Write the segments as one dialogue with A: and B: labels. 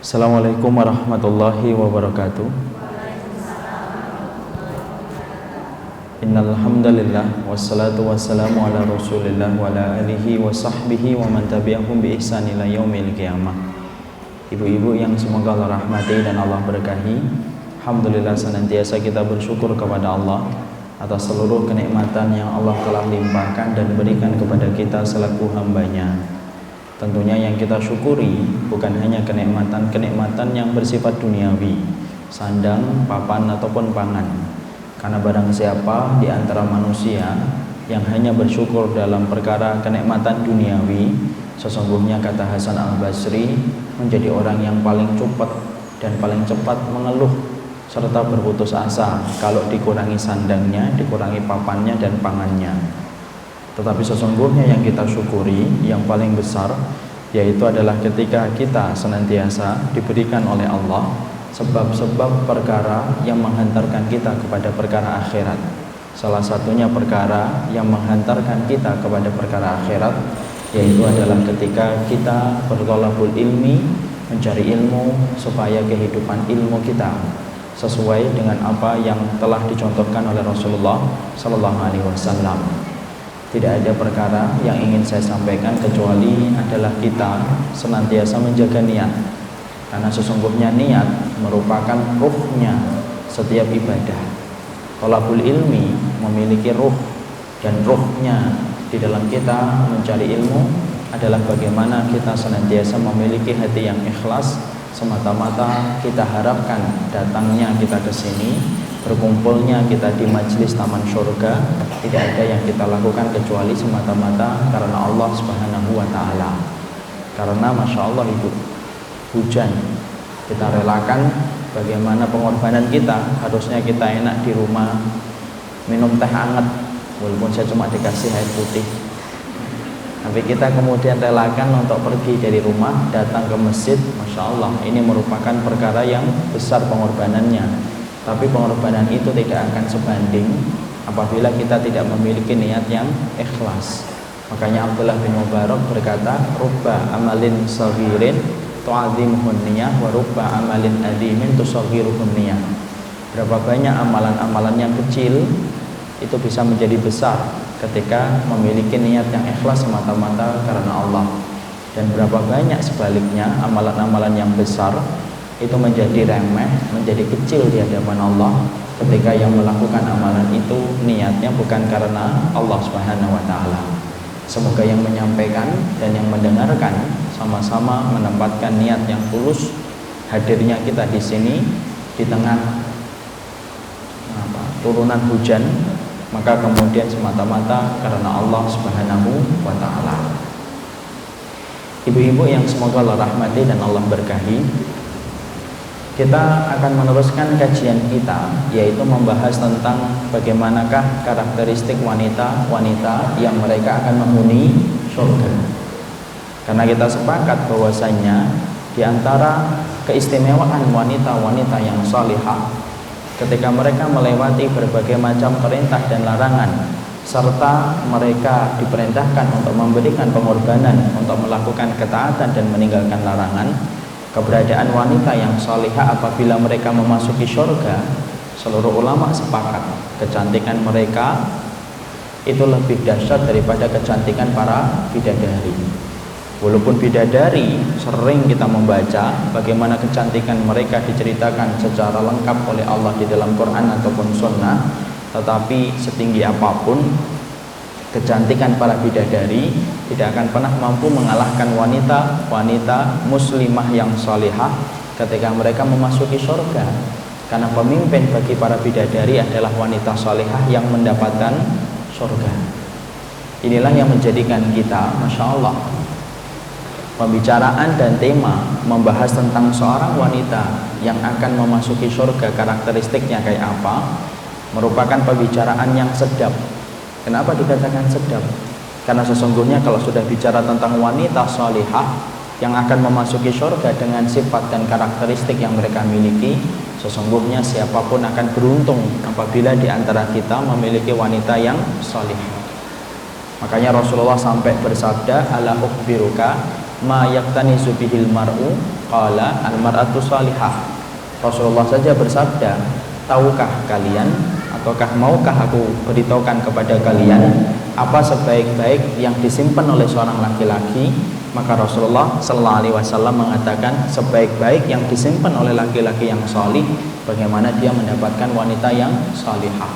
A: Assalamualaikum warahmatullahi wabarakatuh. Innal hamdalillah wassalatu wassalamu ala Rasulillah wa ala alihi wa sahbihi wa man tabi'ahum bi ihsan ila yaumil qiyamah. Ibu-ibu yang semoga Allah rahmati dan Allah berkahi, alhamdulillah senantiasa kita bersyukur kepada Allah atas seluruh kenikmatan yang Allah telah limpahkan dan berikan kepada kita selaku hambanya. Tentunya yang kita syukuri bukan hanya kenikmatan yang bersifat duniawi, sandang, papan ataupun pangan. Karena barang siapa di antara manusia yang hanya bersyukur dalam perkara kenikmatan duniawi, sesungguhnya kata Hasan Al-Basri menjadi orang yang paling cepat dan paling cepat mengeluh serta berputus asa kalau dikurangi sandangnya, dikurangi papannya dan pangannya. Tetapi sesungguhnya yang kita syukuri yang paling besar yaitu adalah ketika kita senantiasa diberikan oleh Allah sebab-sebab perkara yang menghantarkan kita kepada perkara akhirat. Salah satunya perkara yang menghantarkan kita kepada perkara akhirat yaitu adalah ketika kita berthalabul ilmi, mencari ilmu supaya kehidupan ilmu kita sesuai dengan apa yang telah dicontohkan oleh Rasulullah Sallallahu Alaihi Wasallam. Tidak ada perkara yang ingin saya sampaikan kecuali adalah kita senantiasa menjaga niat, karena sesungguhnya niat merupakan ruhnya setiap ibadah. Thalabul ilmi memiliki ruh, dan ruhnya di dalam kita mencari ilmu adalah bagaimana kita senantiasa memiliki hati yang ikhlas, semata-mata kita harapkan datangnya kita ke sini, berkumpulnya kita di majelis taman surga, tidak ada yang kita lakukan kecuali semata-mata karena Allah Subhanahu wa Ta'ala. Karena Masya Allah Ibu, hujan kita relakan, bagaimana pengorbanan kita. Harusnya kita enak di rumah minum teh hangat, walaupun saya cuma dikasih air putih, tapi kita kemudian relakan untuk pergi dari rumah datang ke masjid. Masya Allah, ini merupakan perkara yang besar pengorbanannya. Tapi pengorbanan itu tidak akan sebanding apabila kita tidak memiliki niat yang ikhlas. Makanya Abdullah bin Mubarak berkata, rubba amalin saghirin tu'adzimuhun niyah wa rubba amalin adzimin tusaghiruhun niyah. Berapa banyak amalan-amalan yang kecil itu bisa menjadi besar ketika memiliki niat yang ikhlas semata-mata karena Allah. Dan berapa banyak sebaliknya amalan-amalan yang besar itu menjadi remeh, menjadi kecil di hadapan Allah ketika yang melakukan amalan itu niatnya bukan karena Allah Subhanahu wa Ta'ala. Semoga yang menyampaikan dan yang mendengarkan sama-sama menempatkan niat yang tulus. Hadirnya kita di sini di tengah turunan hujan, maka kemudian semata-mata karena Allah Subhanahu wa Ta'ala. Ibu-ibu yang semoga Allah rahmati dan Allah berkahi, kita akan meneruskan kajian kita, yaitu membahas tentang bagaimanakah karakteristik wanita-wanita yang mereka akan menghuni surga. Karena kita sepakat bahwasanya di antara keistimewaan wanita-wanita yang salihah, ketika mereka melewati berbagai macam perintah dan larangan, serta mereka diperintahkan untuk memberikan pengorbanan untuk melakukan ketaatan dan meninggalkan larangan, keberadaan wanita yang salihah apabila mereka memasuki surga, seluruh ulama sepakat kecantikan mereka itu lebih dahsyat daripada kecantikan para bidadari. Walaupun bidadari sering kita membaca bagaimana kecantikan mereka diceritakan secara lengkap oleh Allah di dalam Quran ataupun Sunnah, tetapi setinggi apapun kecantikan para bidadari tidak akan pernah mampu mengalahkan wanita-wanita muslimah yang salihah ketika mereka memasuki surga. Karena pemimpin bagi para bidadari adalah wanita salihah yang mendapatkan surga. Inilah yang menjadikan kita, Masya Allah, pembicaraan dan tema membahas tentang seorang wanita yang akan memasuki surga, karakteristiknya kayak apa, merupakan pembicaraan yang sedap. Kenapa dikatakan sedap? Karena sesungguhnya kalau sudah bicara tentang wanita salihah yang akan memasuki surga dengan sifat dan karakteristik yang mereka miliki, sesungguhnya siapapun akan beruntung apabila di antara kita memiliki wanita yang salihah. Makanya Rasulullah sampai bersabda, ala ukhbiruka ma yaktanizu bihil mar'u qala al mar'atu salihah. Rasulullah saja bersabda, tahukah kalian ataukah maukah aku beritahukan kepada kalian apa sebaik-baik yang disimpan oleh seorang laki-laki? Maka Rasulullah sallallahu alaihi wasallam mengatakan, sebaik-baik yang disimpan oleh laki-laki yang salih bagaimana dia mendapatkan wanita yang salihah.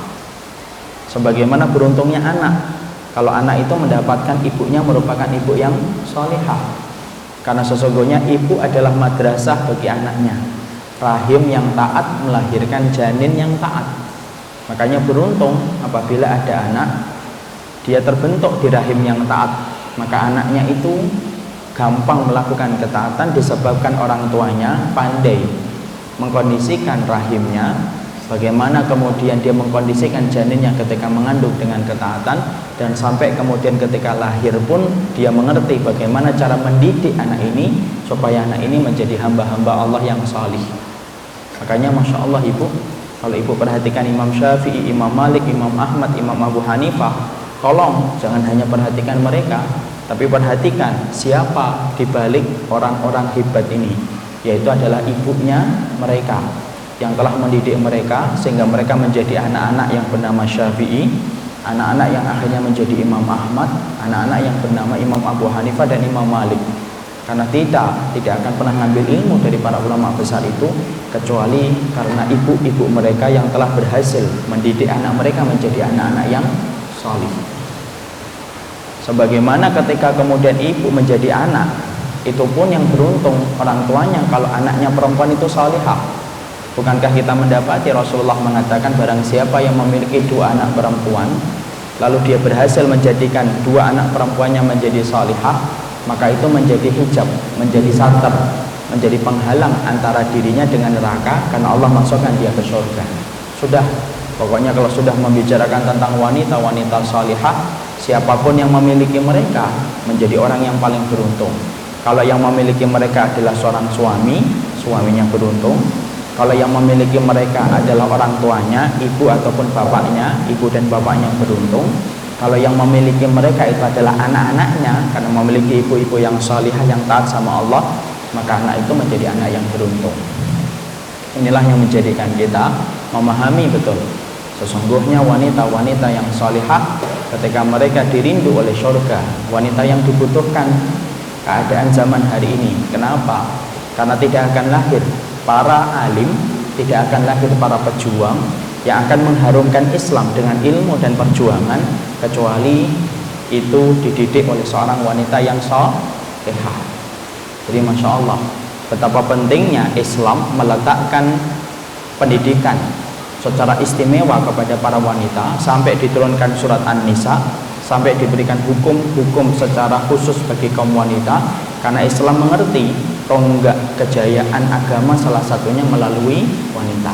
A: Sebagaimana beruntungnya anak kalau anak itu mendapatkan ibunya merupakan ibu yang salihah. Karena sesungguhnya ibu adalah madrasah bagi anaknya. Rahim yang taat melahirkan janin yang taat. Makanya beruntung apabila ada anak dia terbentuk di rahim yang taat, maka anaknya itu gampang melakukan ketaatan disebabkan orang tuanya pandai mengkondisikan rahimnya, bagaimana kemudian dia mengkondisikan janinnya ketika mengandung dengan ketaatan, dan sampai kemudian ketika lahir pun dia mengerti bagaimana cara mendidik anak ini supaya anak ini menjadi hamba-hamba Allah yang salih. Makanya Masya Allah ibu, kalau ibu perhatikan Imam Syafi'i, Imam Malik, Imam Ahmad, Imam Abu Hanifah, tolong jangan hanya perhatikan mereka, tapi perhatikan siapa dibalik orang-orang hebat ini, yaitu adalah ibunya mereka yang telah mendidik mereka sehingga mereka menjadi anak-anak yang bernama Syafi'i, anak-anak yang akhirnya menjadi Imam Ahmad, anak-anak yang bernama Imam Abu Hanifah dan Imam Malik. Karena tidak akan pernah ngambil ilmu dari para ulama besar itu kecuali karena ibu-ibu mereka yang telah berhasil mendidik anak mereka menjadi anak-anak yang salih. Sebagaimana ketika kemudian ibu menjadi anak, itu pun yang beruntung orang tuanya kalau anaknya perempuan itu salihah. Bukankah kita mendapati Rasulullah mengatakan barang siapa yang memiliki 2 anak perempuan lalu dia berhasil menjadikan 2 anak perempuannya menjadi salihah, maka itu menjadi hijab, menjadi satar, menjadi penghalang antara dirinya dengan neraka karena Allah masukkan dia ke surga. Sudah, pokoknya kalau sudah membicarakan tentang wanita-wanita salihah, siapapun yang memiliki mereka menjadi orang yang paling beruntung. Kalau yang memiliki mereka adalah seorang suami, suaminya beruntung. Kalau yang memiliki mereka adalah orang tuanya, ibu ataupun bapaknya, ibu dan bapaknya beruntung. Kalau yang memiliki mereka itu adalah anak-anaknya, karena memiliki ibu-ibu yang salihah yang taat sama Allah, maka anak itu menjadi anak yang beruntung. Inilah yang menjadikan kita memahami betul sesungguhnya wanita-wanita yang salihah ketika mereka dirindu oleh surga, wanita yang dibutuhkan keadaan zaman hari ini. Kenapa? Karena tidak akan lahir para alim, tidak akan lahir para pejuang yang akan mengharumkan Islam dengan ilmu dan perjuangan kecuali itu dididik oleh seorang wanita yang salihah. Jadi Masya Allah, betapa pentingnya Islam meletakkan pendidikan secara istimewa kepada para wanita sampai diturunkan surat An-Nisa, sampai diberikan hukum-hukum secara khusus bagi kaum wanita, karena Islam mengerti tonggak kejayaan agama salah satunya melalui wanita.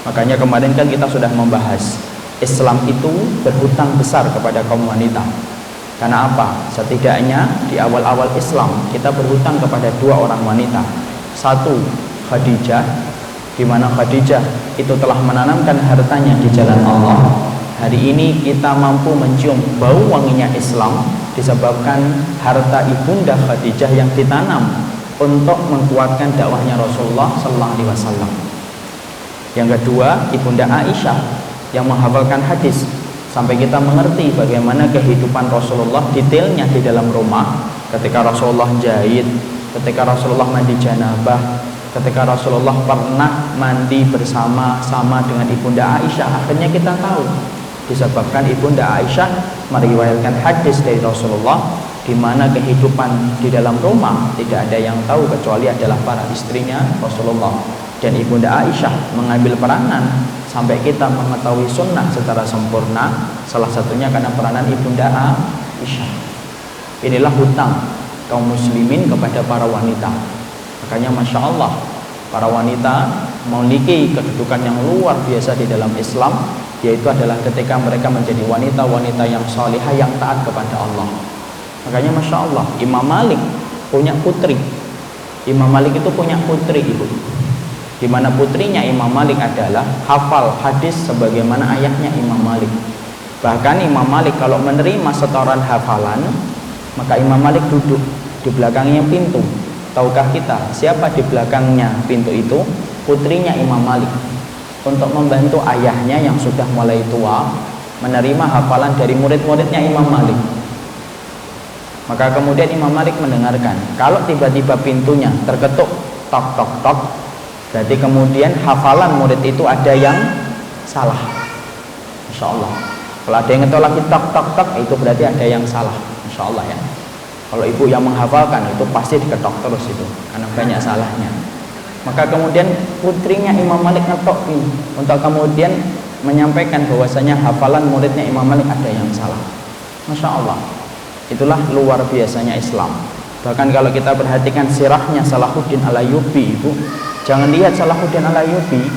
A: Makanya kemarin kan kita sudah membahas Islam itu berhutang besar kepada kaum wanita. Karena apa? Setidaknya di awal-awal Islam kita berhutang kepada 2 orang wanita. Satu, Khadijah, di mana Khadijah itu telah menanamkan hartanya di jalan Allah. Hari ini kita mampu mencium bau wanginya Islam disebabkan harta ibunda Khadijah yang ditanam untuk menguatkan dakwahnya Rasulullah sallallahu alaihi wasallam. Yang kedua, ibunda Aisyah yang menghafalkan hadis sampai kita mengerti bagaimana kehidupan Rasulullah detailnya di dalam rumah, ketika Rasulullah jahit, ketika Rasulullah mandi janabah, ketika Rasulullah pernah mandi bersama-sama dengan ibunda Aisyah. Akhirnya kita tahu disebabkan ibunda Aisyah meriwayatkan hadis dari Rasulullah di mana kehidupan di dalam rumah tidak ada yang tahu kecuali adalah para istrinya Rasulullah. Dan ibunda Aisyah mengambil peranan sampai kita mengetahui sunnah secara sempurna, salah satunya karena peranan ibunda Aisyah. Inilah hutang kaum muslimin kepada para wanita. Makanya Masya Allah, para wanita memiliki kedudukan yang luar biasa di dalam Islam, yaitu adalah ketika mereka menjadi wanita-wanita yang salihah yang taat kepada Allah. Makanya Masya Allah, Imam Malik punya putri. Imam Malik itu punya putri ibu, di mana putrinya Imam Malik adalah hafal hadis sebagaimana ayahnya Imam Malik. Bahkan Imam Malik kalau menerima setoran hafalan, maka Imam Malik duduk di belakangnya pintu. Tahukah kita siapa di belakangnya pintu itu? Putrinya Imam Malik, untuk membantu ayahnya yang sudah mulai tua menerima hafalan dari murid-muridnya Imam Malik. Maka kemudian Imam Malik mendengarkan, kalau tiba-tiba pintunya terketuk tok tok tok, berarti kemudian hafalan murid itu ada yang salah. Insya Allah. Kalau ada yang ngetok lagi tok tok tok, itu berarti ada yang salah. Insya Allah ya. Kalau ibu yang menghafalkan itu pasti diketok terus itu, karena banyak salahnya. Maka kemudian putrinya Imam Malik ngetok ini untuk kemudian menyampaikan bahwasanya hafalan muridnya Imam Malik ada yang salah. Masya Allah. Itulah luar biasanya Islam. Bahkan kalau kita perhatikan sirahnya Salahuddin Al-Ayyubi, ibu, jangan lihat Salahuddin Al-Ayyubi,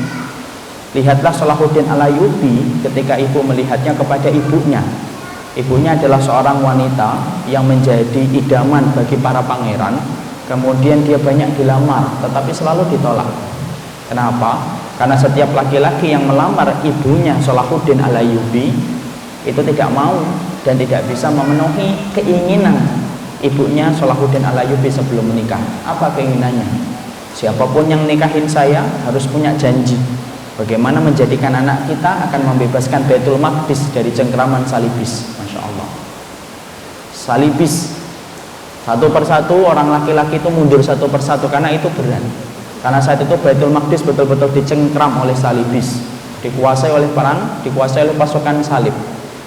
A: lihatlah Salahuddin Al-Ayyubi ketika ibu melihatnya kepada ibunya. Ibunya adalah seorang wanita yang menjadi idaman bagi para pangeran. Kemudian dia banyak dilamar, tetapi selalu ditolak. Kenapa? Karena setiap laki-laki yang melamar ibunya Salahuddin Al-Ayyubi itu tidak mau dan tidak bisa memenuhi keinginan ibunya Salahuddin Al-Ayyubi sebelum menikah. Apa keinginannya? Siapapun yang nikahin saya harus punya janji bagaimana menjadikan anak kita akan membebaskan Baitul Maqdis dari cengkraman salibis. Masya Allah. Salibis, satu persatu orang laki-laki itu mundur satu persatu karena itu berat. Karena saat itu Baitul Maqdis betul-betul dicengkram oleh salibis, dikuasai oleh perang, dikuasai oleh pasukan salib.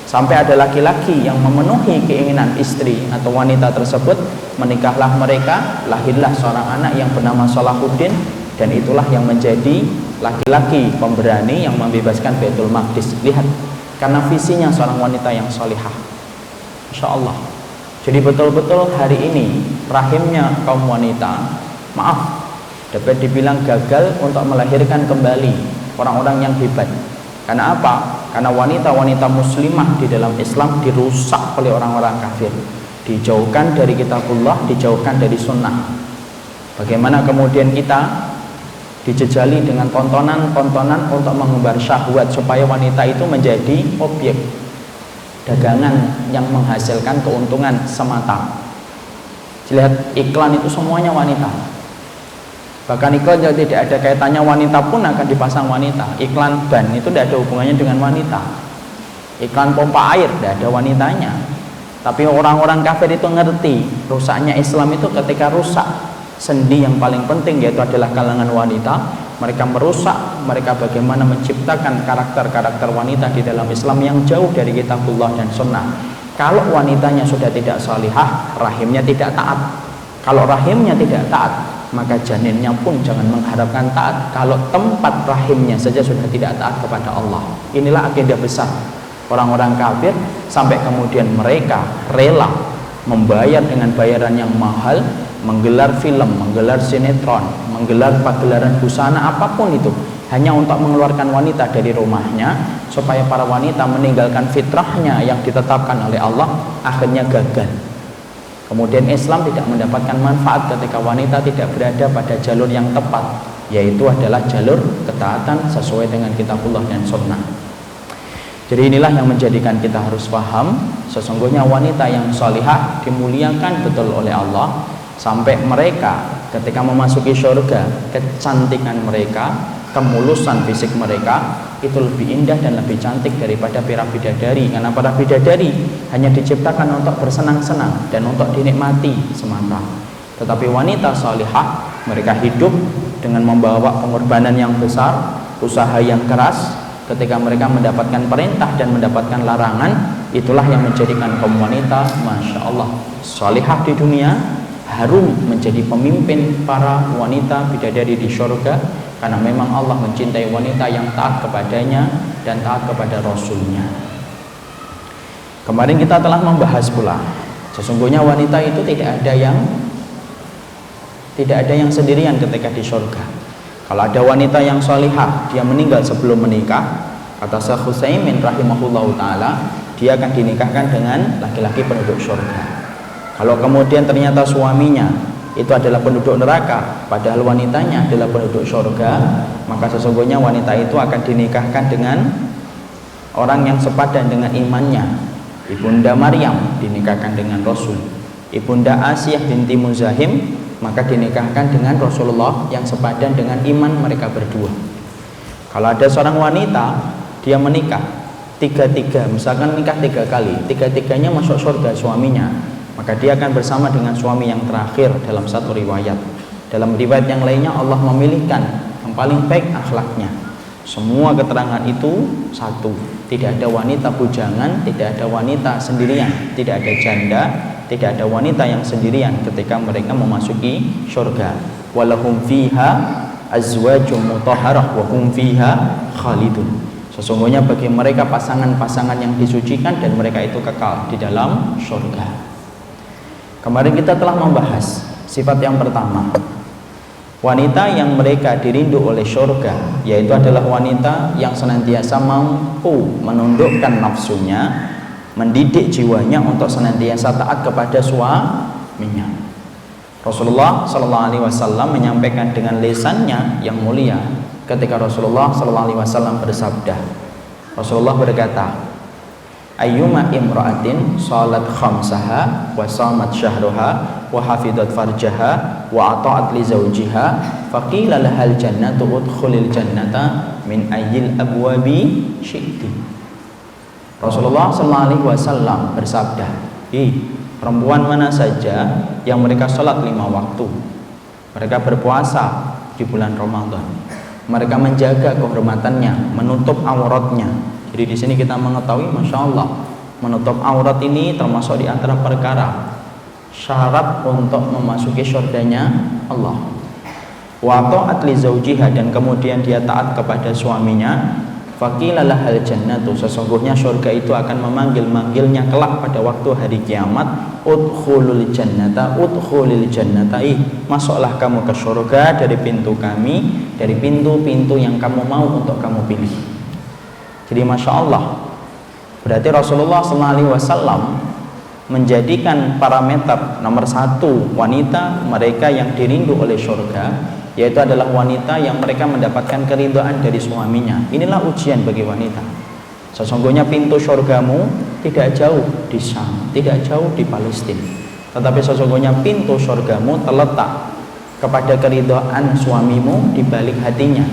A: Sampai ada laki-laki yang memenuhi keinginan istri atau wanita tersebut, menikahlah mereka, lahirlah seorang anak yang bernama Salahuddin, dan itulah yang menjadi laki-laki pemberani yang membebaskan Baitul Maqdis. Lihat, karena visinya seorang wanita yang solihah. Masya Allah. Jadi betul-betul hari ini rahimnya kaum wanita, maaf, dapat dibilang gagal untuk melahirkan kembali orang-orang yang hebat. Karena apa? Karena wanita-wanita muslimah di dalam Islam dirusak oleh orang-orang kafir, dijauhkan dari kitabullah, dijauhkan dari sunnah. Bagaimana kemudian kita dijejali dengan tontonan-tontonan untuk mengumbar syahwat supaya wanita itu menjadi objek dagangan yang menghasilkan keuntungan semata. Lihat iklan itu semuanya wanita. Bahkan iklan jadi tidak ada kaitannya wanita pun akan dipasang wanita. Iklan ban itu tidak ada hubungannya dengan wanita. Iklan pompa air tidak ada wanitanya. Tapi orang-orang kafir itu ngerti rusaknya Islam itu ketika rusak sendi yang paling penting, yaitu adalah kalangan wanita. Mereka merusak, mereka bagaimana menciptakan karakter-karakter wanita di dalam Islam yang jauh dari kitabullah dan sunnah. Kalau wanitanya sudah tidak salihah, rahimnya tidak taat. Kalau rahimnya tidak taat, maka janinnya pun jangan mengharapkan taat kalau tempat rahimnya saja sudah tidak taat kepada Allah. Inilah agenda besar orang-orang kafir, sampai kemudian mereka rela membayar dengan bayaran yang mahal, menggelar film, menggelar sinetron, menggelar pagelaran busana apapun itu, hanya untuk mengeluarkan wanita dari rumahnya, supaya para wanita meninggalkan fitrahnya yang ditetapkan oleh Allah, akhirnya gagal. Kemudian Islam tidak mendapatkan manfaat ketika wanita tidak berada pada jalur yang tepat, yaitu adalah jalur ketaatan sesuai dengan kitabullah dan sunnah. Jadi inilah yang menjadikan kita harus paham, sesungguhnya wanita yang salihah dimuliakan betul oleh Allah, sampai mereka ketika memasuki surga, kecantikan mereka, kemulusan fisik mereka itu lebih indah dan lebih cantik daripada para bidadari. Karena para bidadari hanya diciptakan untuk bersenang-senang dan untuk dinikmati semata. Tetapi wanita salihah, mereka hidup dengan membawa pengorbanan yang besar, usaha yang keras. Ketika mereka mendapatkan perintah dan mendapatkan larangan, itulah yang menjadikan kaum wanita, Masya Allah, salihah di dunia, harum menjadi pemimpin para wanita bidadari di surga. Karena memang Allah mencintai wanita yang taat kepadanya dan taat kepada Rasulnya. Kemarin kita telah membahas pula, sesungguhnya wanita itu tidak ada yang sendirian ketika di surga. Kalau ada wanita yang salihah, dia meninggal sebelum menikah, kata Syekh Utsaimin rahimahullahu taala, dia akan dinikahkan dengan laki-laki penduduk surga. Kalau kemudian ternyata suaminya itu adalah penduduk neraka, padahal wanitanya adalah penduduk surga, maka sesungguhnya wanita itu akan dinikahkan dengan orang yang sepadan dengan imannya. Ibunda Maryam dinikahkan dengan Rasul. Ibunda Asiyah binti Muzahim, maka dinikahkan dengan Rasulullah yang sepadan dengan iman mereka berdua. Kalau ada seorang wanita, dia menikah tiga-tiga, misalkan nikah 3 kali, tiga-tiganya masuk surga suaminya, maka dia akan bersama dengan suami yang terakhir dalam satu riwayat. Dalam riwayat yang lainnya Allah memilihkan yang paling baik akhlaknya. Semua keterangan itu satu, tidak ada wanita bujangan, tidak ada wanita sendirian, tidak ada janda, tidak ada wanita yang sendirian ketika mereka memasuki surga. Walahum fiha azwajum mutahharah wa hum fiha khalidun. Sesungguhnya bagi mereka pasangan-pasangan yang disucikan dan mereka itu kekal di dalam surga. Kemarin kita telah membahas sifat yang pertama, wanita yang mereka dirindu oleh surga, yaitu adalah wanita yang senantiasa mampu menundukkan nafsunya, mendidik jiwanya untuk senantiasa taat kepada suaminya. Rasulullah SAW menyampaikan dengan lisannya yang mulia ketika Rasulullah SAW bersabda. Rasulullah berkata, ayyuma imra'atin salat khamsaha wa shamat syahruha wa hafidat farjaha wa ata'at li zawjiha faqila lahal jannatu udkhulil jannata min ayyil abwabi syi'ti. Rasulullah SAW bersabda, perempuan mana saja yang mereka sholat 5 waktu, mereka berpuasa di bulan Ramadan, mereka menjaga kehormatannya, menutup auratnya. Jadi di sini kita mengetahui, masya Allah, menutup aurat ini termasuk di antara perkara syarat untuk memasuki syurganya Allah. Wa ta'at li zawjiha, dan kemudian dia taat kepada suaminya. Faqila lahal jannatu, sesungguhnya surga itu akan memanggil-manggilnya kelak pada waktu hari kiamat. Udkhulul jannata, udkhulil jannata, masuklah kamu ke surga dari pintu kami, dari pintu-pintu yang kamu mau untuk kamu pilih. Jadi masya Allah, berarti Rasulullah SAW menjadikan parameter nomor 1 wanita mereka yang dirindu oleh surga, yaitu adalah wanita yang mereka mendapatkan keridhaan dari suaminya. Inilah ujian bagi wanita. Sesungguhnya pintu surgamu tidak jauh di Syam, tidak jauh di Palestina, tetapi sesungguhnya pintu surgamu terletak kepada keridhaan suamimu di balik hatinya.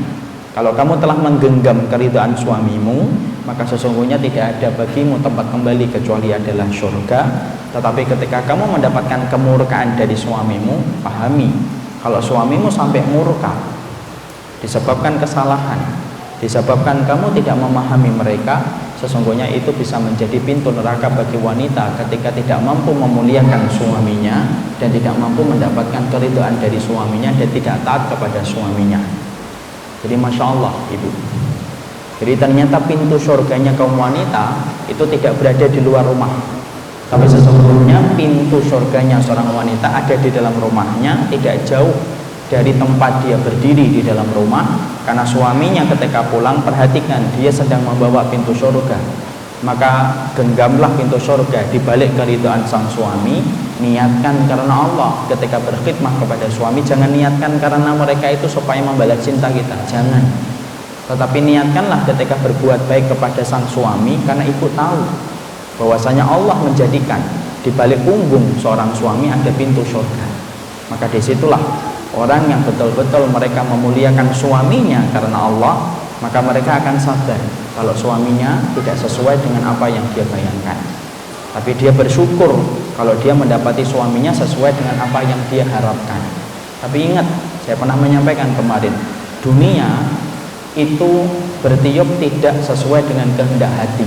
A: Kalau kamu telah menggenggam keridhaan suamimu, maka sesungguhnya tidak ada bagimu tempat kembali kecuali adalah surga. Tetapi ketika kamu mendapatkan kemurkaan dari suamimu, pahami kalau suamimu sampai murka disebabkan kesalahan, disebabkan kamu tidak memahami mereka, sesungguhnya itu bisa menjadi pintu neraka bagi wanita ketika tidak mampu memuliakan suaminya dan tidak mampu mendapatkan keridhaan dari suaminya dan tidak taat kepada suaminya. Jadi masya Allah ibu, jadi ternyata pintu surganya kaum wanita itu tidak berada di luar rumah, tapi sesungguhnya pintu surganya seorang wanita ada di dalam rumahnya, tidak jauh dari tempat dia berdiri di dalam rumah. Karena suaminya ketika pulang, perhatikan dia sedang membawa pintu surga, maka genggamlah pintu surga di balik keridhaan sang suami. Niatkan karena Allah ketika berkhidmah kepada suami, jangan niatkan karena mereka itu supaya membalas cinta kita, jangan. Tetapi niatkanlah ketika berbuat baik kepada sang suami karena ibu tahu bahwasanya Allah menjadikan di balik punggung seorang suami ada pintu surga. Maka disitulah orang yang betul-betul mereka memuliakan suaminya karena Allah, maka mereka akan sadar kalau suaminya tidak sesuai dengan apa yang dia bayangkan, tapi dia bersyukur kalau dia mendapati suaminya sesuai dengan apa yang dia harapkan. Tapi ingat, saya pernah menyampaikan kemarin, dunia itu bertiup tidak sesuai dengan kehendak hati.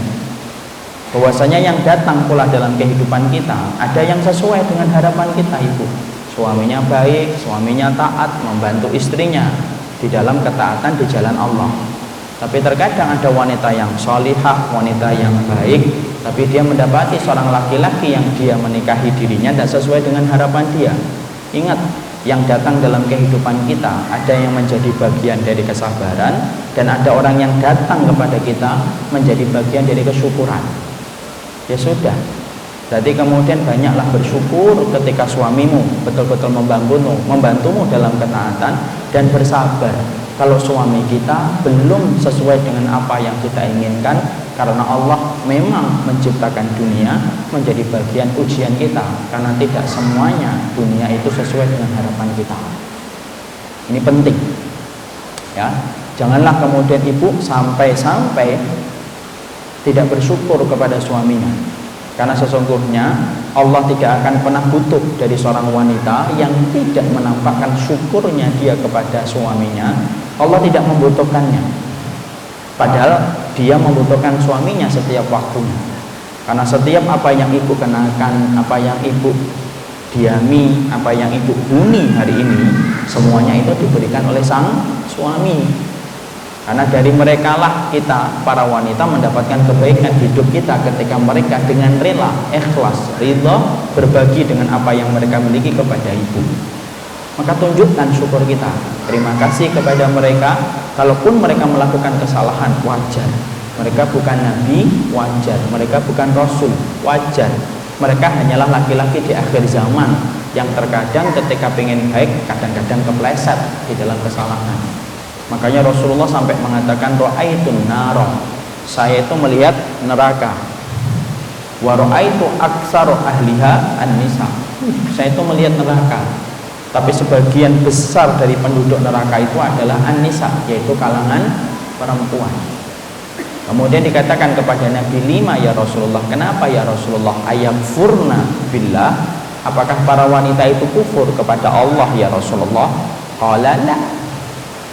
A: Bahwasanya yang datang pula dalam kehidupan kita ada yang sesuai dengan harapan kita ibu. Suaminya baik, suaminya taat, membantu istrinya di dalam ketaatan di jalan Allah. Tapi terkadang ada wanita yang sholihah, wanita yang baik, tapi dia mendapati seorang laki-laki yang dia menikahi dirinya tidak sesuai dengan harapan dia. Ingat, yang datang dalam kehidupan kita ada yang menjadi bagian dari kesabaran, dan ada orang yang datang kepada kita menjadi bagian dari kesyukuran. Ya sudah, jadi kemudian banyaklah bersyukur ketika suamimu betul-betul membantumu dalam ketaatan, dan bersabar kalau suami kita belum sesuai dengan apa yang kita inginkan, karena Allah memang menciptakan dunia menjadi bagian ujian kita, karena tidak semuanya dunia itu sesuai dengan harapan kita. Ini penting ya. Janganlah kemudian ibu sampai tidak bersyukur kepada suaminya, karena sesungguhnya Allah tidak akan pernah butuh dari seorang wanita yang tidak menampakkan syukurnya dia kepada suaminya. Allah tidak membutuhkannya, padahal dia membutuhkan suaminya setiap waktunya, karena setiap apa yang ibu kenakan, apa yang ibu diami, apa yang ibu huni hari ini, semuanya itu diberikan oleh sang suami. Karena dari mereka lah kita para wanita mendapatkan kebaikan hidup kita, ketika mereka dengan rela, ikhlas, ridha berbagi dengan apa yang mereka miliki kepada ibu. Maka tunjukkan syukur kita, terima kasih kepada mereka. Kalaupun mereka melakukan kesalahan, wajar. Mereka bukan nabi, wajar. Mereka bukan rasul, wajar. Mereka hanyalah laki-laki di akhir zaman yang terkadang ketika pengen baik kadang-kadang kepleset di dalam kesalahan. Makanya Rasulullah sampai mengatakan ra'aitun nara, saya itu melihat neraka. Wa ra'aitu aktsara ahliha an-nisa, saya itu melihat neraka, tapi sebagian besar dari penduduk neraka itu adalah an-nisa, yaitu kalangan perempuan. Kemudian dikatakan kepada Nabi, lima ya Rasulullah, kenapa ya Rasulullah? Ayakfurna billah, apakah para wanita itu kufur kepada Allah ya Rasulullah? Qala la,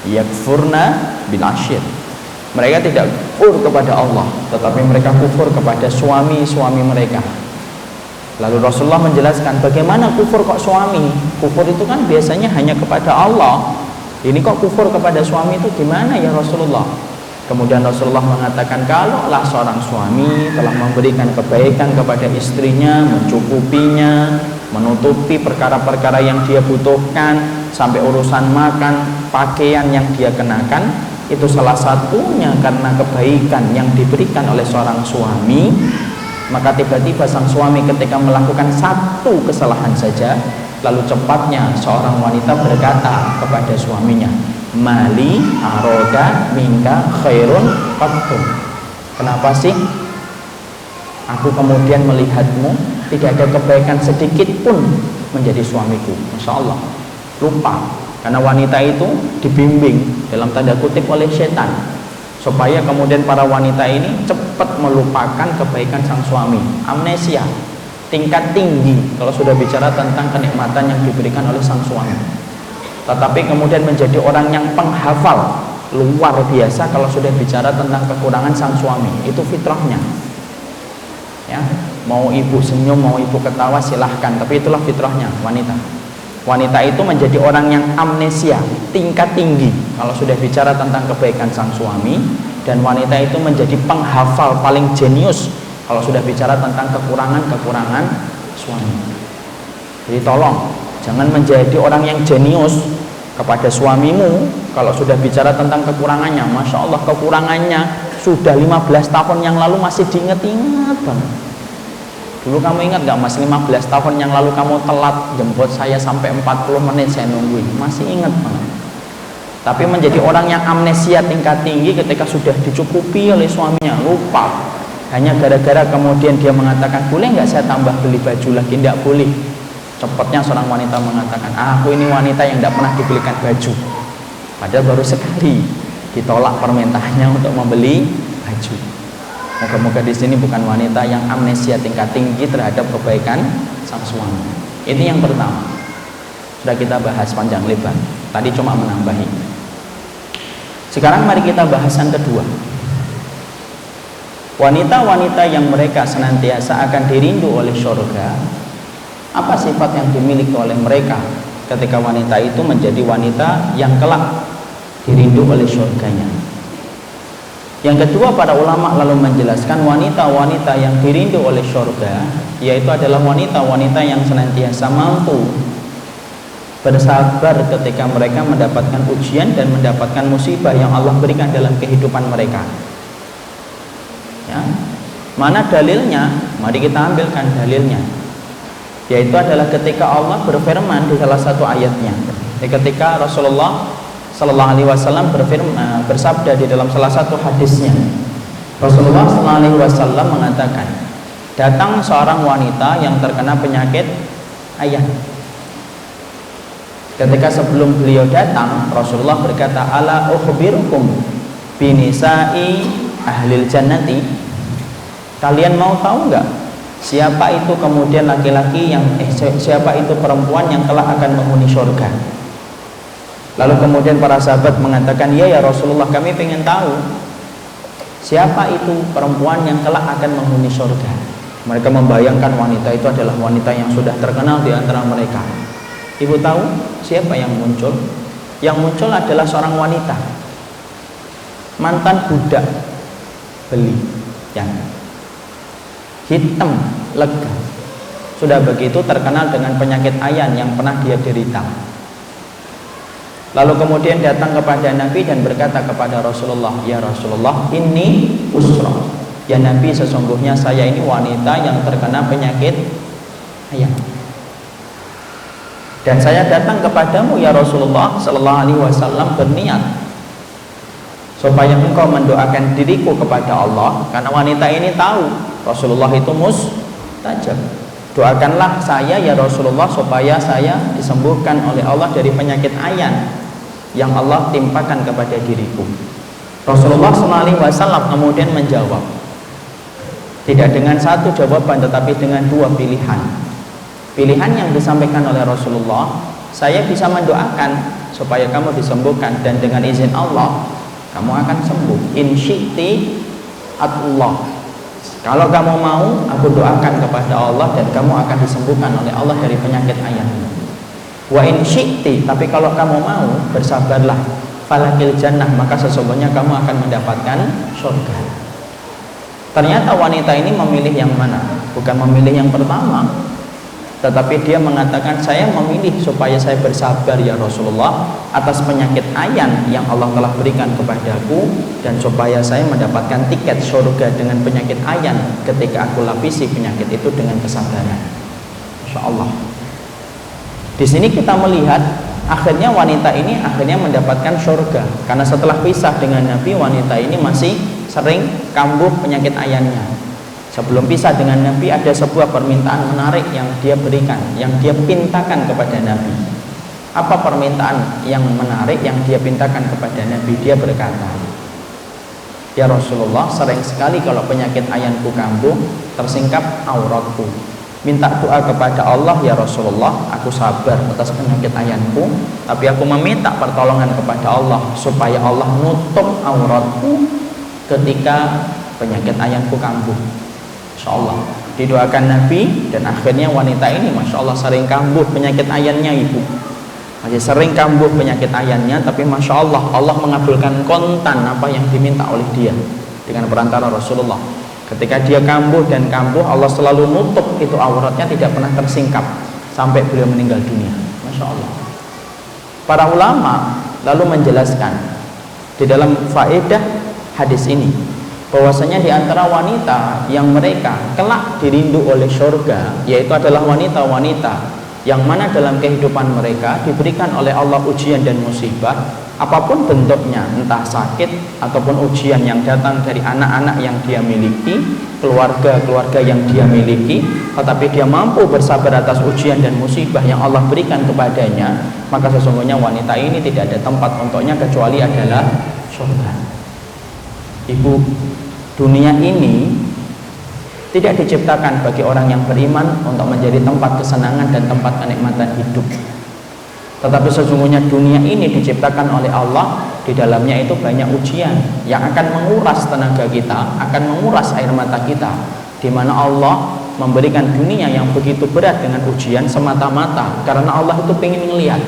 A: yakfurna bil ashir, mereka tidak kufur kepada Allah, tetapi mereka kufur kepada suami-suami mereka. Lalu Rasulullah menjelaskan, bagaimana kufur kok suami? Kufur itu kan biasanya hanya kepada Allah, ini kok kufur kepada suami itu gimana ya Rasulullah? Kemudian Rasulullah mengatakan, kalaulah seorang suami telah memberikan kebaikan kepada istrinya, mencukupinya, menutupi perkara-perkara yang dia butuhkan, sampai urusan makan, pakaian yang dia kenakan, itu salah satunya karena kebaikan yang diberikan oleh seorang suami. Maka tiba-tiba sang suami ketika melakukan satu kesalahan saja, lalu cepatnya seorang wanita berkata kepada suaminya, mali aroda minka khairun qattum, kenapa sih aku kemudian melihatmu tidak ada kebaikan sedikit pun menjadi suamiku? Masya Allah, lupa. Karena wanita itu dibimbing dalam tanda kutip oleh setan, supaya kemudian para wanita ini cepat melupakan kebaikan sang suami. Amnesia tingkat tinggi kalau sudah bicara tentang kenikmatan yang diberikan oleh sang suami, tetapi kemudian menjadi orang yang penghafal luar biasa kalau sudah bicara tentang kekurangan sang suami. Itu fitrahnya ya. Mau ibu senyum, mau ibu ketawa silahkan, tapi itulah fitrahnya wanita. Wanita itu menjadi orang yang amnesia tingkat tinggi kalau sudah bicara tentang kebaikan sang suami, dan wanita itu menjadi penghafal paling jenius kalau sudah bicara tentang kekurangan-kekurangan suami. Jadi tolong jangan menjadi orang yang jenius kepada suamimu kalau sudah bicara tentang kekurangannya. Masya Allah, kekurangannya sudah 15 tahun yang lalu masih diingat-ingat banget. Dulu kamu ingat gak mas, 15 tahun yang lalu kamu telat jemput saya sampai 40 menit saya nungguin, masih ingat banget. Tapi menjadi orang yang amnesia tingkat tinggi ketika sudah dicukupi oleh suaminya, lupa. Hanya gara-gara kemudian dia mengatakan, boleh nggak saya tambah beli baju lagi? Tidak boleh. Cepatnya seorang wanita mengatakan, aku ini wanita yang tidak pernah dibelikan baju, padahal baru sekali ditolak permintaannya untuk membeli baju. Moga-moga di sini bukan wanita yang amnesia tingkat tinggi terhadap kebaikan sang suami. Ini yang pertama, sudah kita bahas panjang lebar, tadi cuma menambahi. Sekarang mari kita bahas yang kedua. Wanita-wanita yang mereka senantiasa akan dirindu oleh surga, apa sifat yang dimiliki oleh mereka ketika wanita itu menjadi wanita yang kelak dirindu oleh surganya? Yang kedua, para ulama lalu menjelaskan wanita-wanita yang dirindu oleh surga yaitu adalah wanita-wanita yang senantiasa mampu bersabar ketika mereka mendapatkan ujian dan mendapatkan musibah yang Allah berikan dalam kehidupan mereka ya. Mana dalilnya? Mari kita ambilkan dalilnya, yaitu adalah ketika Allah berfirman di salah satu ayatnya, ketika Rasulullah Sallallahu Alaihi Wasallam bersabda di dalam salah satu hadisnya, Rasulullah Sallallahu Alaihi Wasallam mengatakan, datang seorang wanita yang terkena penyakit ayan. Ketika sebelum beliau datang, Rasulullah berkata, ala ukhbirukum binisa'i ahlil jannati. Kalian mau tahu nggak siapa itu kemudian laki-laki yang siapa itu perempuan yang kelak akan menghuni surga? Lalu kemudian para sahabat mengatakan, ya Rasulullah, kami ingin tahu siapa itu perempuan yang kelak akan menghuni surga. Mereka membayangkan wanita itu adalah wanita yang sudah terkenal di antara mereka. Ibu tahu siapa yang muncul? Yang muncul adalah seorang wanita, mantan budak beli, yang hitam lega, sudah begitu terkenal dengan penyakit ayan yang pernah dia derita. Lalu kemudian datang kepada Nabi dan berkata kepada Rasulullah, ya Rasulullah, ini usra. Ya Nabi, sesungguhnya saya ini wanita yang terkena penyakit ayan. Dan saya datang kepadamu ya Rasulullah Sallallahu Alaihi Wasallam berniat supaya engkau mendoakan diriku kepada Allah, karena wanita ini tahu Rasulullah itu mustajab. Doakanlah saya ya Rasulullah supaya saya disembuhkan oleh Allah dari penyakit ayan yang Allah timpakan kepada diriku. Rasulullah SAW kemudian menjawab, tidak dengan satu jawaban tetapi dengan dua pilihan. Pilihan yang disampaikan oleh Rasulullah, saya bisa mendoakan supaya kamu disembuhkan dan dengan izin Allah kamu akan sembuh. In syi'ti Allah, kalau kamu mau aku doakan kepada Allah dan kamu akan disembuhkan oleh Allah dari penyakit ayan. Wa in syi'ti, tapi kalau kamu mau bersabarlah, falakil jannah, maka sesungguhnya kamu akan mendapatkan surga. Ternyata wanita ini memilih yang mana? Bukan memilih yang pertama, tetapi dia mengatakan, saya memilih supaya saya bersabar ya Rasulullah atas penyakit ayan yang Allah telah berikan kepadaku, dan supaya saya mendapatkan tiket surga dengan penyakit ayan ketika aku lapisi penyakit itu dengan kesabaran. Insya Allah. Di sini kita melihat akhirnya wanita ini akhirnya mendapatkan surga, karena setelah pisah dengan Nabi, wanita ini masih sering kambuh penyakit ayannya. Sebelum pisah dengan Nabi ada sebuah permintaan menarik yang dia berikan, yang dia pintakan kepada Nabi. Apa permintaan yang menarik yang dia pintakan kepada Nabi? Dia berkata, ya Rasulullah, sering sekali kalau penyakit ayanku kambuh, tersingkap auratku. Minta doa kepada Allah ya Rasulullah, aku sabar atas penyakit ayanku, tapi aku meminta pertolongan kepada Allah supaya Allah nutup auratku ketika penyakit ayanku kambuh. Insya Allah didoakan Nabi, dan akhirnya wanita ini Masya Allah sering kambuh penyakit ayannya. Ibu masih sering kambuh penyakit ayannya, tapi Masya Allah Allah mengabulkan kontan apa yang diminta oleh dia dengan perantara Rasulullah. Ketika dia kambuh dan kambuh, Allah selalu nutup itu auratnya, tidak pernah tersingkap sampai beliau meninggal dunia. Masya Allah. Para ulama lalu menjelaskan di dalam faedah hadis ini bahwasanya di antara wanita yang mereka kelak dirindu oleh surga, yaitu adalah wanita-wanita yang mana dalam kehidupan mereka diberikan oleh Allah ujian dan musibah apapun bentuknya, entah sakit ataupun ujian yang datang dari anak-anak yang dia miliki, keluarga-keluarga yang dia miliki, tetapi dia mampu bersabar atas ujian dan musibah yang Allah berikan kepadanya, maka sesungguhnya wanita ini tidak ada tempat untuknya kecuali adalah surga. Ibu, dunia ini tidak diciptakan bagi orang yang beriman untuk menjadi tempat kesenangan dan tempat kenikmatan hidup. Tetapi sesungguhnya dunia ini diciptakan oleh Allah, di dalamnya itu banyak ujian yang akan menguras tenaga kita, akan menguras air mata kita, di mana Allah memberikan dunia yang begitu berat dengan ujian semata-mata karena Allah itu ingin melihat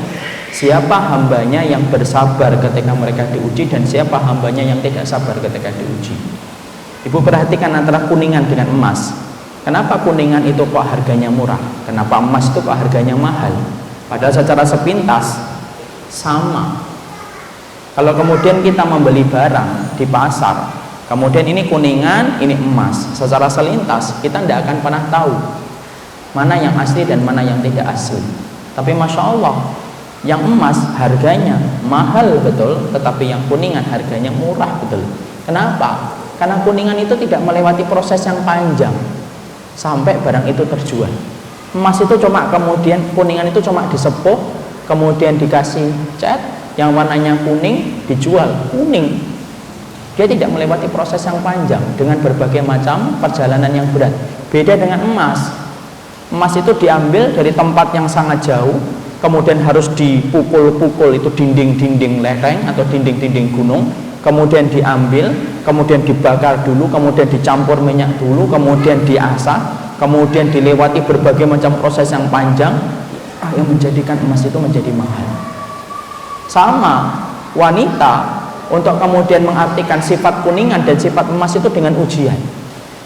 A: siapa hambanya yang bersabar ketika mereka diuji dan siapa hambanya yang tidak sabar ketika diuji. Ibu perhatikan antara kuningan dengan emas. Kenapa kuningan itu kok harganya murah? Kenapa emas itu kok harganya mahal? Padahal secara sepintas sama. Kalau kemudian kita membeli barang di pasar, kemudian ini kuningan, ini emas, secara selintas kita tidak akan pernah tahu mana yang asli dan mana yang tidak asli. Tapi Masya Allah, Yang emas harganya mahal betul, tetapi yang kuningan harganya murah betul. Kenapa? Karena kuningan itu tidak melewati proses yang panjang sampai barang itu terjual. Emas itu cuma kemudian, kuningan itu cuma disepuh, kemudian dikasih cat yang warnanya kuning, dijual kuning. Dia tidak melewati proses yang panjang dengan berbagai macam perjalanan yang berat. Beda dengan emas. Emas itu diambil dari tempat yang sangat jauh, kemudian harus dipukul-pukul itu dinding-dinding lereng atau dinding-dinding gunung, kemudian diambil, kemudian dibakar dulu, kemudian dicampur minyak dulu, kemudian diasah, kemudian dilewati berbagai macam proses yang panjang yang menjadikan emas itu menjadi mahal. Sama wanita, untuk kemudian mengartikan sifat kuningan dan sifat emas itu dengan ujian.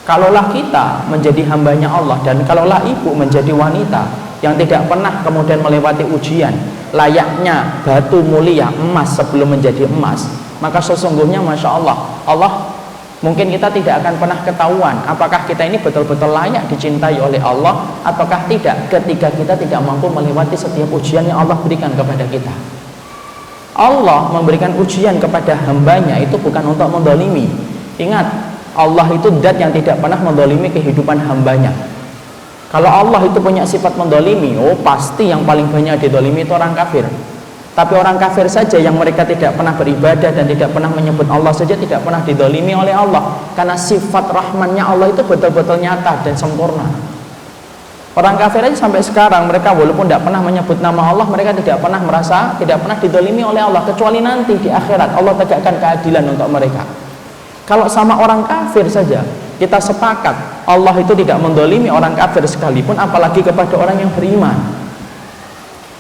A: Kalaulah kita menjadi hambanya Allah, dan kalaulah ibu menjadi wanita yang tidak pernah kemudian melewati ujian, layaknya batu mulia emas sebelum menjadi emas, maka sesungguhnya Masya Allah, mungkin kita tidak akan pernah ketahuan apakah kita ini betul-betul layak dicintai oleh Allah ataukah tidak, ketika kita tidak mampu melewati setiap ujian yang Allah berikan kepada kita. Allah memberikan ujian kepada hambanya itu bukan untuk mendolimi. Ingat, Allah itu zat yang tidak pernah mendolimi kehidupan hambanya. Kalau Allah itu punya sifat mendolimi, pasti yang paling banyak didolimi itu orang kafir. Tapi orang kafir saja yang mereka tidak pernah beribadah dan tidak pernah menyebut Allah saja tidak pernah didolimi oleh Allah, karena sifat rahmannya Allah itu betul-betul nyata dan sempurna. Orang kafir aja sampai sekarang mereka walaupun tidak pernah menyebut nama Allah, mereka tidak pernah merasa, tidak pernah didolimi oleh Allah, kecuali nanti di akhirat Allah tegakkan keadilan untuk mereka. Kalau sama orang kafir saja kita sepakat Allah itu tidak mendolimi orang kafir sekalipun, apalagi kepada orang yang beriman.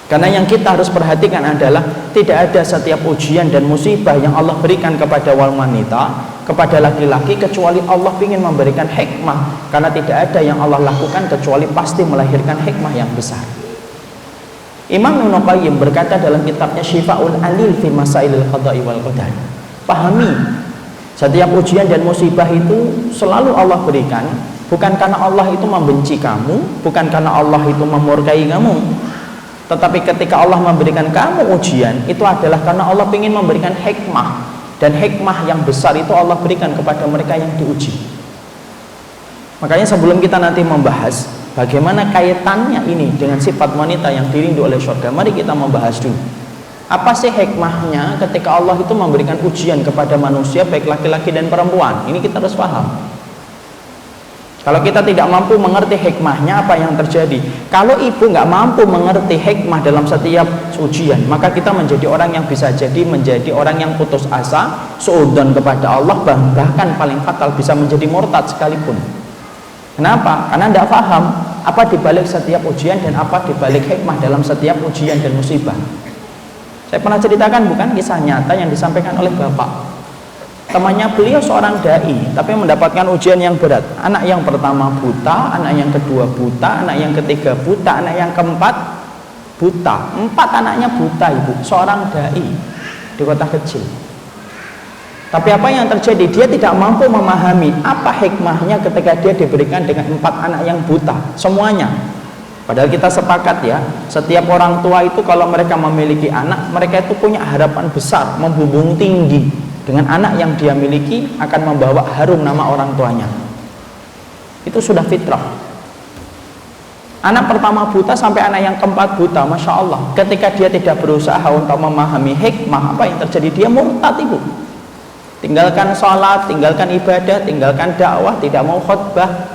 A: Karena yang kita harus perhatikan adalah tidak ada setiap ujian dan musibah yang Allah berikan kepada wanita, kepada laki-laki, kecuali Allah ingin memberikan hikmah. Karena tidak ada yang Allah lakukan kecuali pasti melahirkan hikmah yang besar. Imam Ibnu Qayyim berkata dalam kitabnya Syifa'ul Alil fi Masailil Qada'i wal Qadar, pahami setiap ujian dan musibah itu selalu Allah berikan bukan karena Allah itu membenci kamu, bukan karena Allah itu memurkai kamu, tetapi ketika Allah memberikan kamu ujian itu adalah karena Allah ingin memberikan hikmah, dan hikmah yang besar itu Allah berikan kepada mereka yang diuji. Makanya sebelum kita nanti membahas bagaimana kaitannya ini dengan sifat wanita yang dirindu oleh surga, mari kita membahas dulu apa sih hikmahnya ketika Allah itu memberikan ujian kepada manusia baik laki-laki dan perempuan. Ini kita harus paham. Kalau kita tidak mampu mengerti hikmahnya, apa yang terjadi? Kalau ibu nggak mampu mengerti hikmah dalam setiap ujian, maka kita menjadi orang yang bisa jadi menjadi orang yang putus asa, suudzon kepada Allah, bahkan paling fatal bisa menjadi murtad sekalipun. Kenapa? Karena tidak paham apa dibalik setiap ujian dan apa dibalik hikmah dalam setiap ujian dan musibah. Saya pernah ceritakan bukan kisah nyata yang disampaikan oleh bapak. Temannya beliau seorang dai, tapi mendapatkan ujian yang berat. Anak yang pertama buta, anak yang kedua buta, anak yang ketiga buta, anak yang keempat buta. 4 anaknya buta ibu, seorang dai di kota kecil. Tapi apa yang terjadi? Dia tidak mampu memahami apa hikmahnya ketika dia diberikan dengan 4 anak yang buta semuanya. Padahal kita sepakat ya, setiap orang tua itu kalau mereka memiliki anak, mereka itu punya harapan besar, membumbung tinggi dengan anak yang dia miliki akan membawa harum nama orang tuanya. Itu sudah fitrah. Anak pertama buta sampai anak yang keempat buta, Masya Allah, ketika dia tidak berusaha untuk memahami hikmah, apa yang terjadi? Dia murtad ibu. Tinggalkan sholat, tinggalkan ibadah, tinggalkan dakwah, tidak mau khutbah.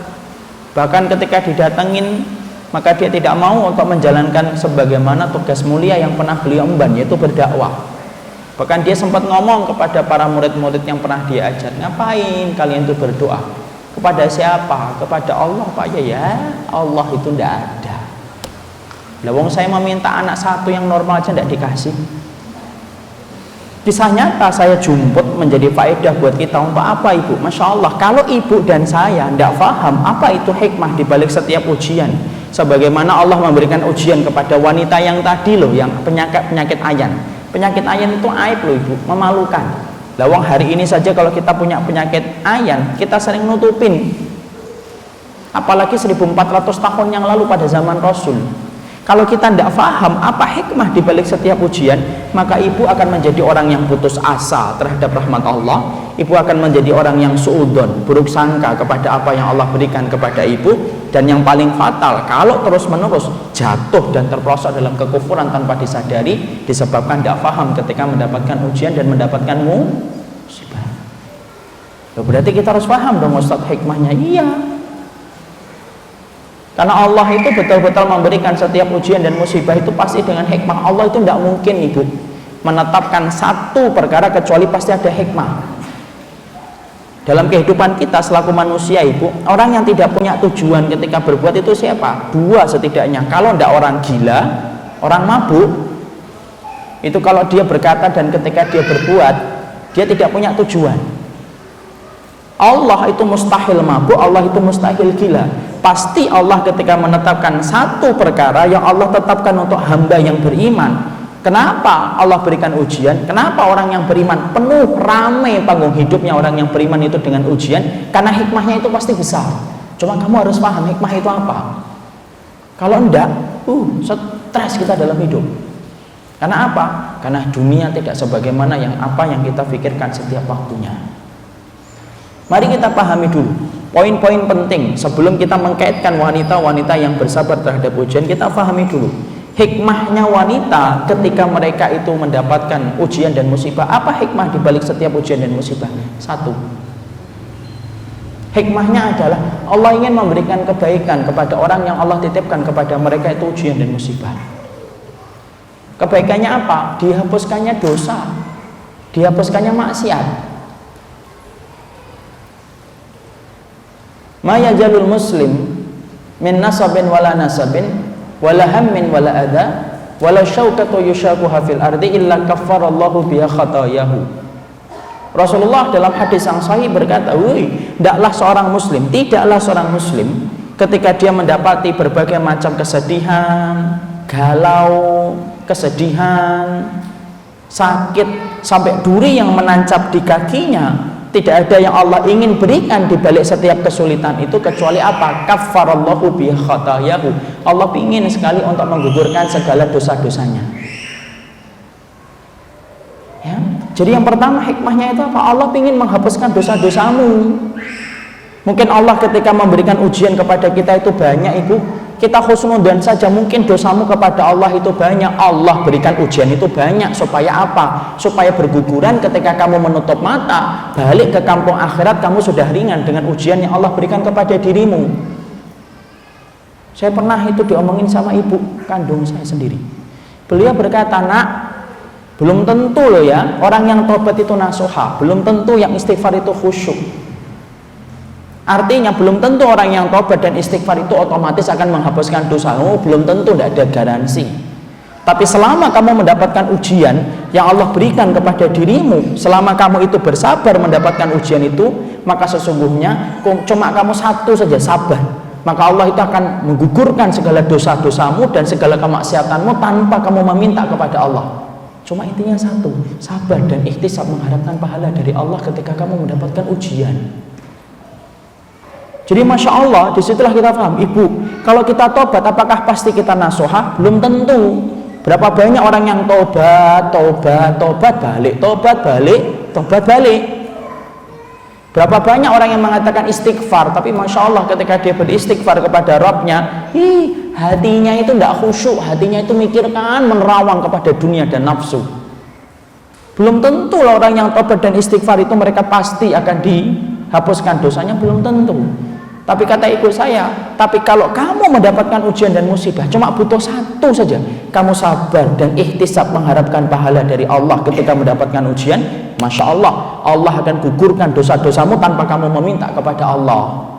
A: Bahkan ketika didatengin, maka dia tidak mau untuk menjalankan sebagaimana tugas mulia yang pernah beliau emban, yaitu berdakwah. Bahkan dia sempat ngomong kepada para murid-murid yang pernah dia ajar, ngapain kalian itu berdoa? Kepada siapa? Kepada Allah Pak ya? Allah itu tidak ada. Lah wong saya meminta anak satu yang normal aja tidak dikasih. Kisah nyata saya jumput menjadi faedah buat kita. Untuk apa ibu? Masya Allah, kalau ibu dan saya tidak paham apa itu hikmah di balik setiap ujian, sebagaimana Allah memberikan ujian kepada wanita yang tadi loh, yang penyakit ayan. Penyakit ayan itu aib loh ibu, memalukan. Lawang hari ini saja kalau kita punya penyakit ayan, kita sering nutupin. Apalagi 1400 tahun yang lalu pada zaman Rasul.
B: Kalau kita tidak paham apa hikmah di balik setiap ujian, maka ibu akan menjadi orang yang putus asa terhadap rahmat Allah. Ibu akan menjadi orang yang suudzon, buruk sangka kepada apa yang Allah berikan kepada ibu. Dan yang paling fatal, kalau terus-menerus jatuh dan terperosok dalam kekufuran tanpa disadari, disebabkan tidak paham ketika mendapatkan ujian dan mendapatkan musibah. Berarti kita harus paham dong Ustaz hikmahnya. Iya. Karena Allah itu betul-betul memberikan setiap ujian dan musibah itu pasti dengan hikmah. Allah itu tidak mungkin ibu menetapkan satu perkara kecuali pasti ada hikmah. Dalam kehidupan kita selaku manusia ibu, orang yang tidak punya tujuan ketika berbuat itu siapa? Dua setidaknya. Kalau tidak orang gila, orang mabuk, itu kalau dia berkata dan ketika dia berbuat, dia tidak punya tujuan. Allah itu mustahil mabuk, Allah itu mustahil gila. Pasti Allah ketika menetapkan satu perkara yang Allah tetapkan untuk hamba yang beriman. Kenapa Allah berikan ujian? Kenapa orang yang beriman penuh ramai panggung hidupnya orang yang beriman itu dengan ujian? Karena hikmahnya itu pasti besar. Cuma kamu harus paham hikmah itu apa. Kalau enggak, stres kita dalam hidup. Karena apa? Karena dunia tidak sebagaimana apa yang kita pikirkan setiap waktunya. Mari kita pahami dulu poin-poin penting sebelum kita mengkaitkan wanita-wanita yang bersabar terhadap ujian. Kita pahami dulu hikmahnya wanita ketika mereka itu mendapatkan ujian dan musibah. Apa hikmah dibalik setiap ujian dan musibah? Satu, hikmahnya adalah Allah ingin memberikan kebaikan kepada orang yang Allah titipkan kepada mereka itu ujian dan musibah. Kebaikannya apa? Dihapuskannya dosa, dihapuskannya maksiat. Ma yajalul muslim min nasabin wala nasabin wala hammin wala adha wala syaukatu yushakuha fil ardi illa kaffarallahu biha khatayahu. Rasulullah dalam hadis yang sahih berkata, tidaklah seorang muslim ketika dia mendapati berbagai macam kesedihan, galau, kesedihan, sakit, sampai duri yang menancap di kakinya, tidak ada yang Allah ingin berikan di balik setiap kesulitan itu kecuali apa? Kaffarallahu biha khatayahu. Allah ingin sekali untuk menggugurkan segala dosa-dosanya. Ya. Jadi yang pertama hikmahnya itu apa? Allah ingin menghapuskan dosa-dosamu. Mungkin Allah ketika memberikan ujian kepada kita itu banyak ibu, kita husnudzon saja, mungkin dosamu kepada Allah itu banyak. Allah berikan ujian itu banyak supaya apa? Supaya berguguran ketika kamu menutup mata, balik ke kampung akhirat kamu sudah ringan dengan ujian yang Allah berikan kepada dirimu. Saya pernah itu diomongin sama ibu kandung saya sendiri. Beliau berkata, nak, belum tentu loh ya orang yang tobat itu nasuha, belum tentu yang istighfar itu khusyuk. Artinya belum tentu orang yang tobat dan istighfar itu otomatis akan menghapuskan dosa. Belum tentu, tidak ada garansi. Tapi selama kamu mendapatkan ujian yang Allah berikan kepada dirimu, selama kamu itu bersabar mendapatkan ujian itu, maka sesungguhnya cuma kamu satu saja sabar, maka Allah itu akan menggugurkan segala dosa-dosamu dan segala kemaksiatanmu tanpa kamu meminta kepada Allah. Cuma intinya satu, sabar dan ikhtisab mengharapkan pahala dari Allah ketika kamu mendapatkan ujian. Jadi Masya Allah, disitulah kita paham, ibu, kalau kita tobat apakah pasti kita nasuha? Belum tentu. Berapa banyak orang yang tobat balik, tobat balik. Berapa banyak orang yang mengatakan istighfar, tapi Masya Allah ketika dia beristighfar kepada Rabbnya, hatinya itu tidak khusyuk, hatinya itu mikirkan menerawang kepada dunia dan nafsu. Belum tentu lah orang yang tobat dan istighfar itu mereka pasti akan dihapuskan dosanya, belum tentu. Tapi kata ibu saya, tapi kalau kamu mendapatkan ujian dan musibah cuma butuh satu saja, kamu sabar dan ikhtisab mengharapkan pahala dari Allah ketika mendapatkan ujian, Masya Allah, Allah akan gugurkan dosa-dosamu tanpa kamu meminta kepada Allah.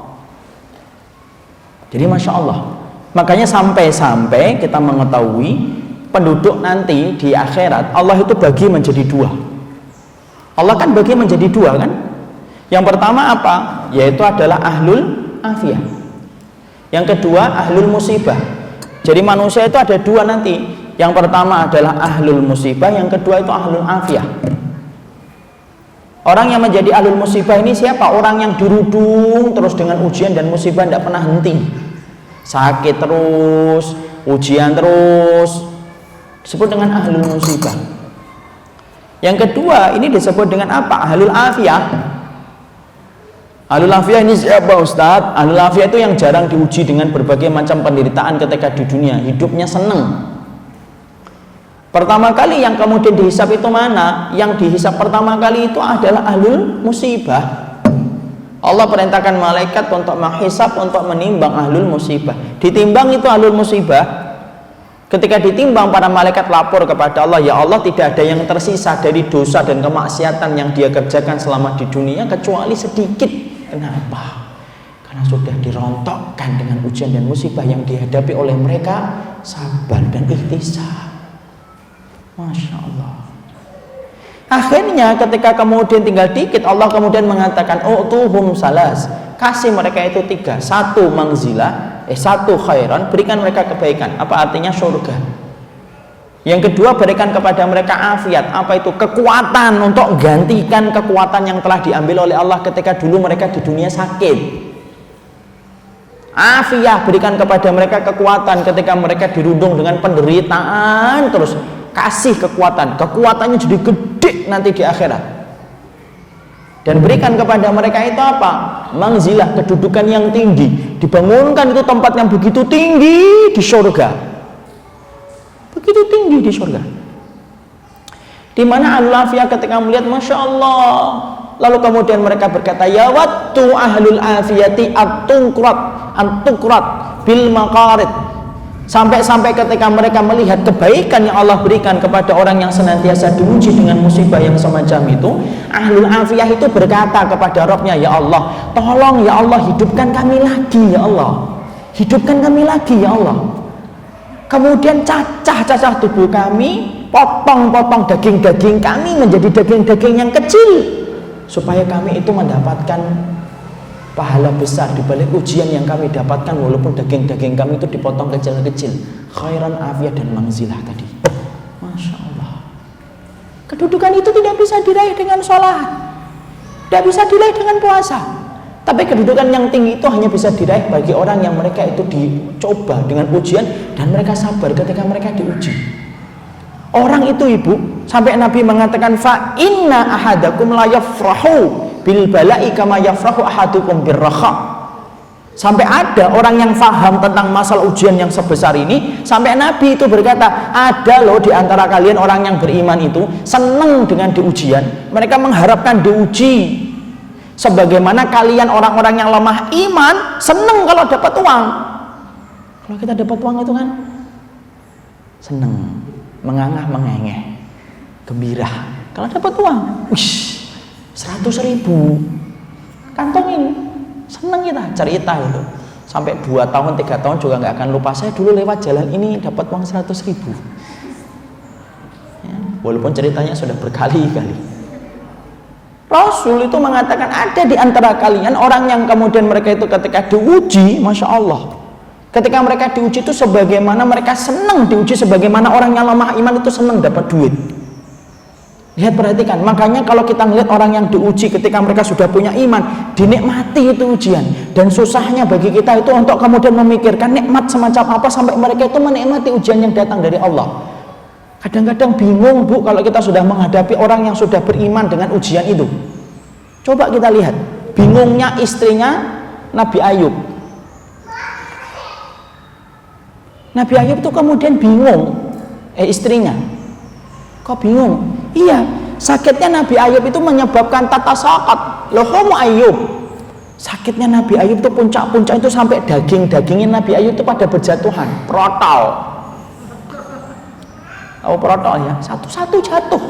B: Jadi Masya Allah, makanya sampai-sampai kita mengetahui penduduk nanti di akhirat Allah itu bagi menjadi dua. Allah kan bagi menjadi dua kan. Yang pertama apa? Yaitu adalah ahlul afiyah. Yang kedua ahlul musibah. Jadi manusia itu ada dua nanti. Yang pertama adalah ahlul musibah, yang kedua itu ahlul afiyah. Orang yang menjadi ahlul musibah ini siapa? Orang yang dirudung terus dengan ujian dan musibah, tidak pernah henti. Sakit terus, ujian terus, disebut dengan ahlul musibah. Yang kedua, ini disebut dengan apa? Ahlul afiyah. Ahlul afiyah ini siapa Ustadz? Ahlul afiyah itu yang jarang diuji dengan berbagai macam penderitaan ketika di dunia, hidupnya seneng. Pertama kali yang kemudian dihisap itu mana? Yang dihisap pertama kali itu adalah ahlul musibah. Allah perintahkan malaikat untuk menghisap, untuk menimbang ahlul musibah. Ditimbang itu ahlul musibah. Ketika ditimbang, para malaikat lapor kepada Allah, ya Allah, tidak ada yang tersisa dari dosa dan kemaksiatan yang dia kerjakan selama di dunia kecuali sedikit. Kenapa? Karena sudah dirontokkan dengan ujian dan musibah yang dihadapi oleh mereka, sabar dan ikhtisar. Masya Allah. Akhirnya ketika kemudian tinggal dikit, Allah kemudian mengatakan, tuhum salas, kasih mereka itu 3, 1 mangzilah, 1 khairan, berikan mereka kebaikan. Apa artinya? Surga. Yang kedua, berikan kepada mereka afiat. Apa itu? Kekuatan untuk gantikan kekuatan yang telah diambil oleh Allah ketika dulu mereka di dunia sakit. Afiat, berikan kepada mereka kekuatan ketika mereka dirundung dengan penderitaan terus. Kasih kekuatan, kekuatannya jadi gede nanti di akhirat. Dan berikan kepada mereka itu apa? Mangzilah, kedudukan yang tinggi. Dibangunkan itu tempat yang begitu tinggi di surga. Begitu tinggi di surga. Di mana al-afiyah ketika melihat, Masya Allah, lalu kemudian mereka berkata, ya wattu ahlul afiyati antukrat bil maqarid. Sampai-sampai ketika mereka melihat kebaikan yang Allah berikan kepada orang yang senantiasa diuji dengan musibah yang semacam itu, ahlul afiyah itu berkata kepada Rabbnya, ya Allah, tolong ya Allah, hidupkan kami lagi ya Allah, hidupkan kami lagi ya Allah. Kemudian cacah tubuh kami, potong-potong daging-daging kami menjadi daging-daging yang kecil, supaya kami itu mendapatkan pahala besar di balik ujian yang kami dapatkan, walaupun daging-daging kami itu dipotong kecil-kecil. Khairan, afiat, dan mangzilah tadi. Masya Allah. Kedudukan itu tidak bisa diraih dengan sholat, tidak bisa diraih dengan puasa. Tapi kedudukan yang tinggi itu hanya bisa diraih bagi orang yang mereka itu dicoba dengan ujian dan mereka sabar ketika mereka diuji. Orang itu, ibu, sampai Nabi mengatakan, fa inna ahadakum la yafrahu bil bala'i kama yafrahu ahadukum birraha. Sampai ada orang yang faham tentang masalah ujian yang sebesar ini, sampai Nabi itu berkata, ada loh di antara kalian orang yang beriman itu senang dengan diujian, mereka mengharapkan diuji sebagaimana kalian orang-orang yang lemah iman senang kalau dapat uang. Kalau kita dapat uang itu kan senang, mengangah mengengeh, gembira. Kalau dapat uang, 100.000 kantongin, seneng kita cerita itu sampai 2 tahun 3 tahun juga nggak akan lupa. Saya dulu lewat jalan ini dapat uang 100.000 ya, walaupun ceritanya sudah berkali-kali. Rasul itu mengatakan ada di antara kalian orang yang kemudian mereka itu ketika diuji, Masya Allah, ketika mereka diuji itu sebagaimana mereka senang diuji, sebagaimana orang yang lemah iman itu senang dapat duit. Lihat, perhatikan. Makanya kalau kita melihat orang yang diuji ketika mereka sudah punya iman, dinikmati itu ujian. Dan susahnya bagi kita itu untuk kemudian memikirkan nikmat semacam apa sampai mereka itu menikmati ujian yang datang dari Allah. Kadang-kadang bingung, Bu, kalau kita sudah menghadapi orang yang sudah beriman dengan ujian itu. Coba kita lihat bingungnya istrinya Nabi Ayub. Nabi Ayub itu kemudian bingung, istrinya, kok bingung? Iya, sakitnya Nabi Ayub itu menyebabkan tata sakat. Lohomu Ayub, sakitnya Nabi Ayub itu puncak-puncak itu sampai daging-dagingnya Nabi Ayub itu pada berjatuhan, protol. Tahu protol ya? Satu-satu jatuh.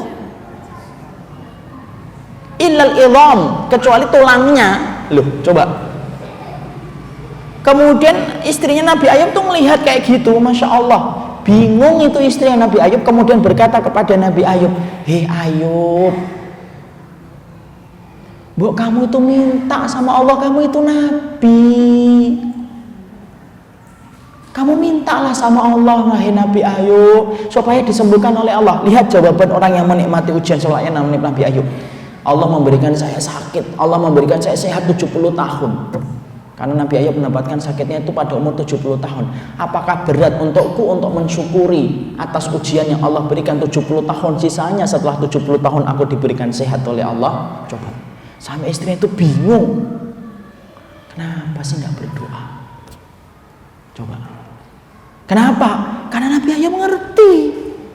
B: Illal idham, kecuali tulangnya. Loh, coba. Kemudian istrinya Nabi Ayub tuh melihat kayak gitu, Masya Allah. Bingung itu istri Nabi Ayub, kemudian berkata kepada Nabi Ayub, hei Ayub, Bu, kamu itu minta sama Allah, kamu itu Nabi, kamu mintalah sama Allah, wahai Nabi Ayub, supaya disembuhkan oleh Allah. Lihat jawaban orang yang menikmati ujian soalnya namanya Nabi Ayub. Allah memberikan saya sakit, Allah memberikan saya sehat 70 tahun. Karena Nabi Ayub mendapatkan sakitnya itu pada umur 70 tahun. Apakah berat untukku untuk mensyukuri atas ujian yang Allah berikan 70 tahun sisanya setelah 70 tahun aku diberikan sehat oleh Allah? Coba. Sampai istrinya itu bingung. Kenapa sih nggak berdoa? Coba. Kenapa? Karena Nabi Ayub mengerti.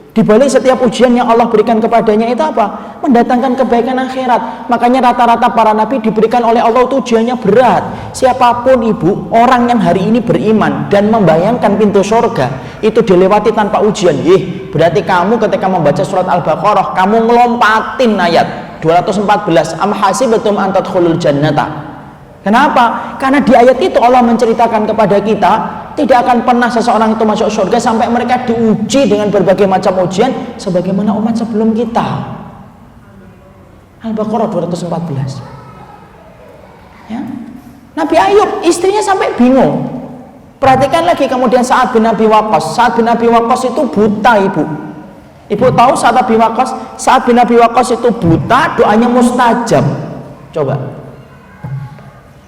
B: Di balik setiap ujian yang Allah berikan kepadanya itu apa? Mendatangkan kebaikan akhirat. Makanya rata-rata para nabi diberikan oleh Allah itu ujiannya berat. Siapapun ibu, orang yang hari ini beriman dan membayangkan pintu surga itu dilewati tanpa ujian. Berarti kamu ketika membaca surat Al-Baqarah, kamu ngelompatin ayat 214. Am hasibatum an tadkhulul jannata. Kenapa? Karena di ayat itu Allah menceritakan kepada kita tidak akan pernah seseorang itu masuk surga sampai mereka diuji dengan berbagai macam ujian sebagaimana umat sebelum kita. Al-Baqarah 214. Ya. Nabi Ayub istrinya sampai bingung. Perhatikan lagi kemudian Sa'ad bin Abi Waqqas. Sa'ad bin Abi Waqqas itu buta, ibu. Ibu tahu Sa'ad bin Abi Waqqas itu buta, doanya mustajab. Coba.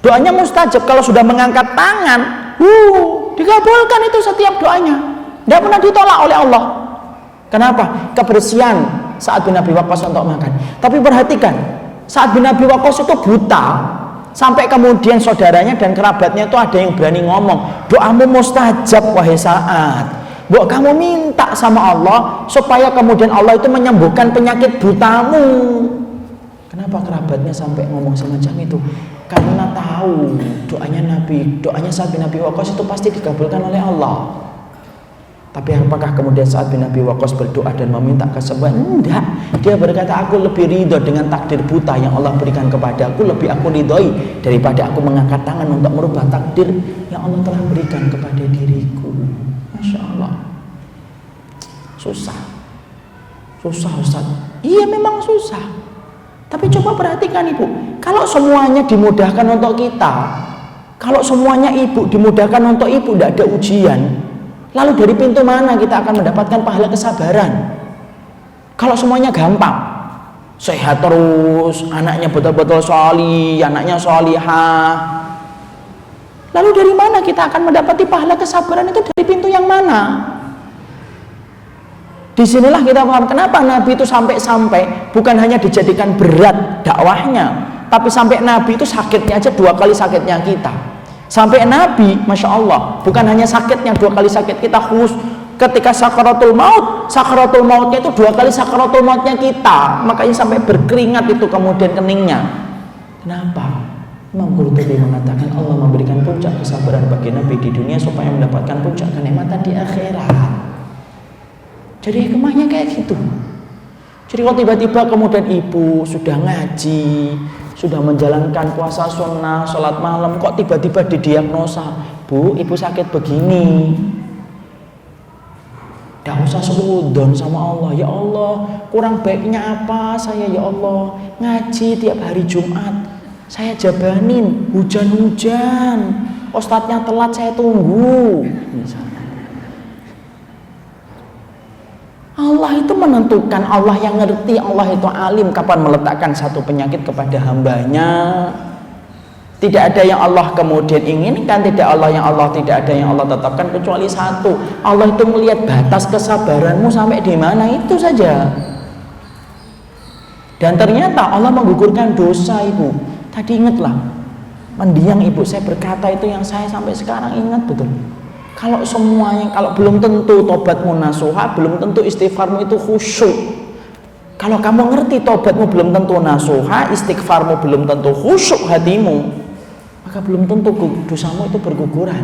B: Doanya mustajab, kalau sudah mengangkat tangan, dikabulkan itu setiap doanya. Tidak pernah ditolak oleh Allah. Kenapa? Kebersihan Sa'ad bin Abi Waqqas untuk makan. Tapi perhatikan, Sa'ad bin Abi Waqqas itu buta, sampai kemudian saudaranya dan kerabatnya itu ada yang berani ngomong, doamu mustajab wahai Sa'ad. Buat kamu minta sama Allah supaya kemudian Allah itu menyembuhkan penyakit butamu. Kenapa kerabatnya sampai ngomong semacam itu? Karena tahu doanya Sa'ad bin Abi Waqqas itu pasti dikabulkan oleh Allah. Tapi apakah kemudian Sa'ad bin Abi Waqqas berdoa dan meminta kesembuhan? Enggak. Dia berkata, aku lebih ridho dengan takdir buta yang Allah berikan kepada aku, lebih aku ridhoi daripada aku mengangkat tangan untuk merubah takdir yang Allah telah berikan kepada diriku. Masya Allah. Susah Ustaz. Iya memang susah. Tapi coba perhatikan ibu, kalau semuanya dimudahkan untuk kita, kalau semuanya ibu dimudahkan untuk ibu, tidak ada ujian, lalu dari pintu mana kita akan mendapatkan pahala kesabaran? Kalau semuanya gampang, sehat terus, anaknya betul-betul sholih, anaknya sholihah, lalu dari mana kita akan mendapati pahala kesabaran itu? Dari pintu yang mana? Disinilah kita paham kenapa Nabi itu sampai bukan hanya dijadikan berat dakwahnya, tapi sampai Nabi itu sakitnya aja 2 kali sakitnya kita. Sampai Nabi, Masya Allah, bukan hanya sakitnya 2 kali sakit kita, ketika sakaratul mautnya itu 2 kali sakaratul mautnya kita. Makanya sampai berkeringat itu kemudian keningnya. Kenapa? Imam Qurtubi mengatakan Allah memberikan puncak kesabaran bagi Nabi di dunia supaya mendapatkan puncak kenikmatan di akhirat. Jadi hikmahnya kayak gitu. Jadi kalau tiba-tiba kemudian ibu sudah ngaji, sudah menjalankan puasa sunnah, sholat malam, kok tiba-tiba didiagnosa, Bu, ibu sakit begini. Tidak usah suudzon sama Allah. Ya Allah, kurang baiknya apa saya ya Allah? Ngaji tiap hari Jumat, saya jabanin, hujan-hujan, ustadznya telat saya tunggu, misalnya. Allah itu menentukan, Allah yang ngerti, Allah itu alim kapan meletakkan satu penyakit kepada hambanya. Tidak ada yang Allah kemudian inginkan, tidak ada yang Allah tetapkan kecuali satu. Allah itu melihat batas kesabaranmu sampai di mana, itu saja. Dan ternyata Allah menggugurkan dosa ibu. Tadi ingatlah, mendiang ibu saya berkata itu yang saya sampai sekarang ingat betul. Kalau belum tentu tobatmu nasuha, belum tentu istighfarmu itu khusyuk. Kalau kamu ngerti tobatmu belum tentu nasuha, istighfarmu belum tentu khusyuk hatimu, maka belum tentu dosamu itu berguguran.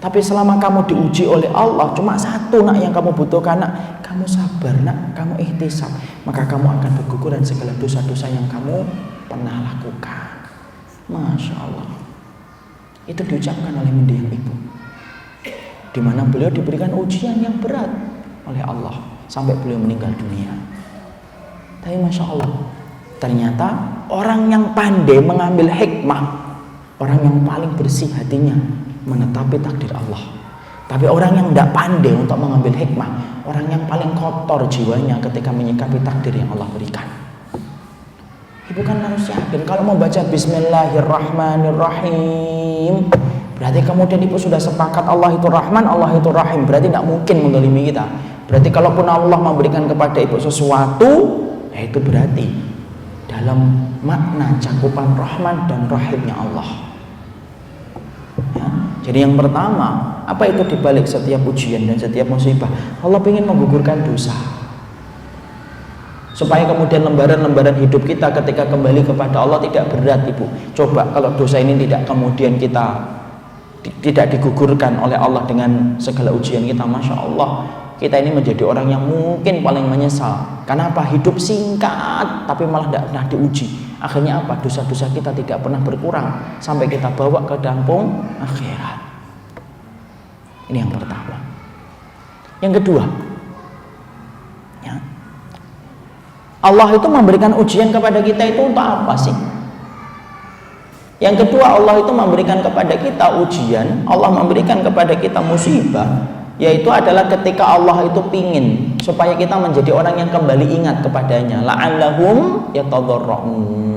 B: Tapi selama kamu diuji oleh Allah, cuma satu nak yang kamu butuhkan, nak, kamu sabar, nak, kamu ihtisab, maka kamu akan berguguran segala dosa-dosa yang kamu pernah lakukan. Masya Allah. Itu diucapkan oleh mendiang ibu, di mana beliau diberikan ujian yang berat oleh Allah sampai beliau meninggal dunia. Tapi Masya Allah, ternyata orang yang pandai mengambil hikmah, orang yang paling bersih hatinya menetapi takdir Allah. Tapi orang yang tidak pandai untuk mengambil hikmah, orang yang paling kotor jiwanya ketika menyikapi takdir yang Allah berikan. Bukan harus yakin. Kalau mau baca Bismillahirrahmanirrahim, berarti kemudian ibu sudah sepakat Allah itu Rahman, Allah itu Rahim. Berarti tidak mungkin mendolimi kita. Berarti kalaupun Allah memberikan kepada ibu sesuatu, ya itu berarti dalam makna cakupan Rahman dan Rahimnya Allah. Ya. Jadi yang pertama, apa itu dibalik setiap ujian dan setiap musibah? Allah ingin menggugurkan dosa, supaya kemudian lembaran-lembaran hidup kita ketika kembali kepada Allah tidak berat, ibu. Coba kalau dosa ini tidak kemudian kita tidak digugurkan oleh Allah dengan segala ujian kita, Masya Allah, kita ini menjadi orang yang mungkin paling menyesal. Kenapa? Hidup singkat tapi malah tidak pernah diuji. Akhirnya apa? Dosa-dosa kita tidak pernah berkurang sampai kita bawa ke dampung akhirat. Ini yang pertama. Yang kedua, ya, Allah itu memberikan ujian kepada kita itu untuk apa sih? Yang kedua, Allah itu memberikan kepada kita ujian, Allah memberikan kepada kita musibah, yaitu adalah ketika Allah itu pingin supaya kita menjadi orang yang kembali ingat kepadanya. La'allahum yatadharra'un.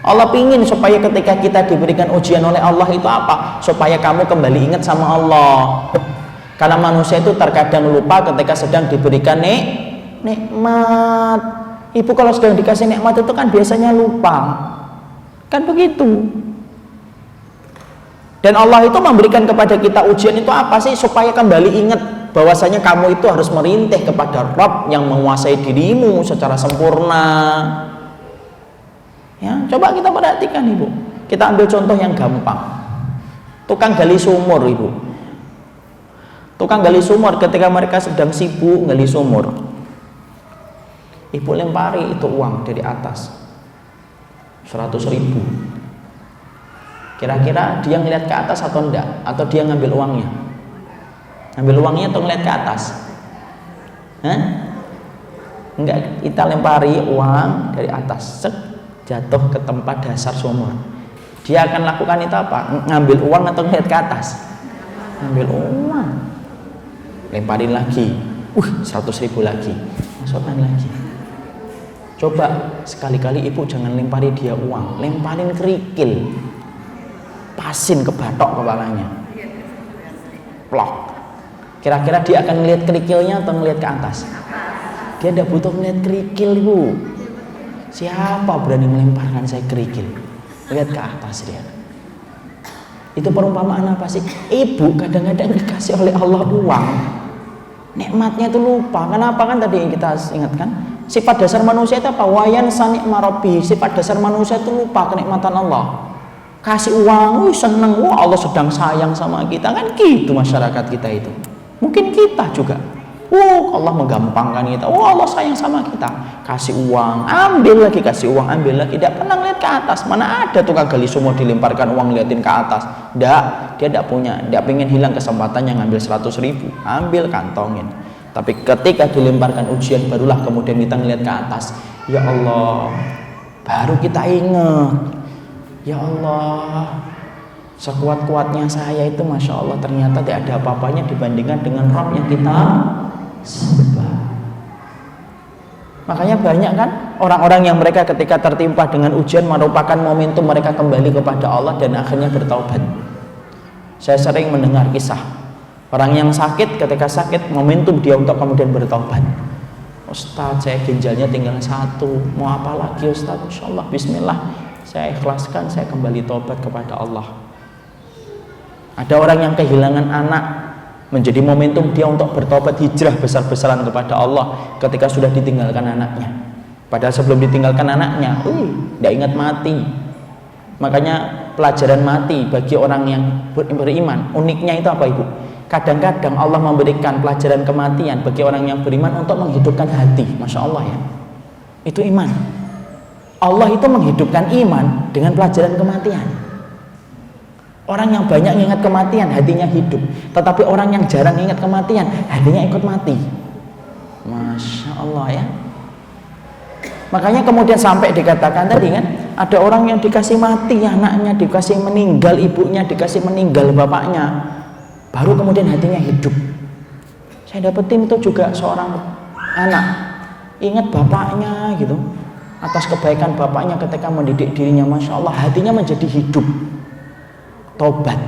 B: Allah pingin supaya ketika kita diberikan ujian oleh Allah itu apa? Supaya kamu kembali ingat sama Allah. Karena manusia itu terkadang lupa ketika sedang diberikan nikmat. Ibu kalau sedang dikasih nikmat itu kan biasanya lupa, kan begitu. Dan Allah itu memberikan kepada kita ujian itu apa sih? Supaya kembali ingat bahwasanya kamu itu harus merintih kepada Rabb yang menguasai dirimu secara sempurna. Ya, coba kita perhatikan, ibu. Kita ambil contoh yang gampang. Tukang gali sumur, ibu. Tukang gali sumur ketika mereka sedang sibuk gali sumur, ibu lempari itu uang dari atas 100.000. Kira-kira dia ngeliat ke atas atau enggak? Atau dia ngambil uangnya? Ngambil uangnya atau ngeliat ke atas? Hah? Enggak, kita lempari uang dari atas, jatuh ke tempat dasar sumur. Dia akan lakukan itu apa? Ngambil uang atau ngeliat ke atas? Ngambil uang. Lemparin lagi, 100.000 lagi, masukkan lagi. Coba sekali-kali ibu jangan lempari dia uang, lemparin kerikil, pasin ke batok kepalanya, plok. Kira-kira dia akan ngeliat kerikilnya atau ngeliat ke atas? Dia tidak butuh ngeliat kerikil, ibu. Siapa berani melemparkan saya kerikil? Lihat ke atas dia. Itu perumpamaan apa sih? Ibu kadang-kadang dikasih oleh Allah uang, nikmatnya itu lupa. Kenapa? Kan tadi yang kita ingatkan, sifat dasar manusia itu apa? Wayan sanik marobi. Sifat dasar manusia itu lupa kenikmatan Allah. Kasih uang, seneng, wah Allah sedang sayang sama kita. Kan gitu masyarakat kita itu. Mungkin kita juga. Allah menggampangkan kita. Allah sayang sama kita. Kasih uang, ambil lagi, kasih uang, ambil lagi. Tidak pernah lihat ke atas. Mana ada tukang gali sumur dilemparkan uang liatin ke atas? Tidak, dia tidak punya. Dia pengen hilang kesempatannya ngambil 100.000. Ambil, kantongin. Tapi ketika dilemparkan ujian, barulah kemudian kita ngeliat ke atas. Ya Allah, baru kita ingat. Ya Allah, sekuat-kuatnya saya itu Masya Allah ternyata tidak ada apa-apanya dibandingkan dengan Rabb yang kita sembah. Makanya banyak kan orang-orang yang mereka ketika tertimpa dengan ujian merupakan momentum mereka kembali kepada Allah dan akhirnya bertaubat. Saya sering mendengar kisah orang yang sakit, ketika sakit momentum dia untuk kemudian bertaubat. Ustaz, saya ginjalnya tinggal 1, mau apa lagi Ustaz? Insya Allah, bismillah, saya ikhlaskan, saya kembali taubat kepada Allah. Ada orang yang kehilangan anak, menjadi momentum dia untuk bertobat, hijrah besar-besaran kepada Allah ketika sudah ditinggalkan anaknya. Padahal sebelum ditinggalkan anaknya, tidak ingat mati. Makanya pelajaran mati bagi orang yang beriman, uniknya itu apa, ibu? Kadang-kadang Allah memberikan pelajaran kematian bagi orang yang beriman untuk menghidupkan hati. Masya Allah ya, itu iman. Allah itu menghidupkan iman dengan pelajaran kematian. Orang yang banyak ingat kematian, hatinya hidup. Tetapi orang yang jarang ingat kematian, hatinya ikut mati. Masya Allah ya. Makanya kemudian sampai dikatakan tadi kan, ada orang yang dikasih mati anaknya, dikasih meninggal ibunya, dikasih meninggal bapaknya, baru kemudian hatinya hidup. Saya dapetin itu juga seorang anak, ingat bapaknya gitu, atas kebaikan bapaknya ketika mendidik dirinya, Masya Allah, hatinya menjadi hidup, tobat.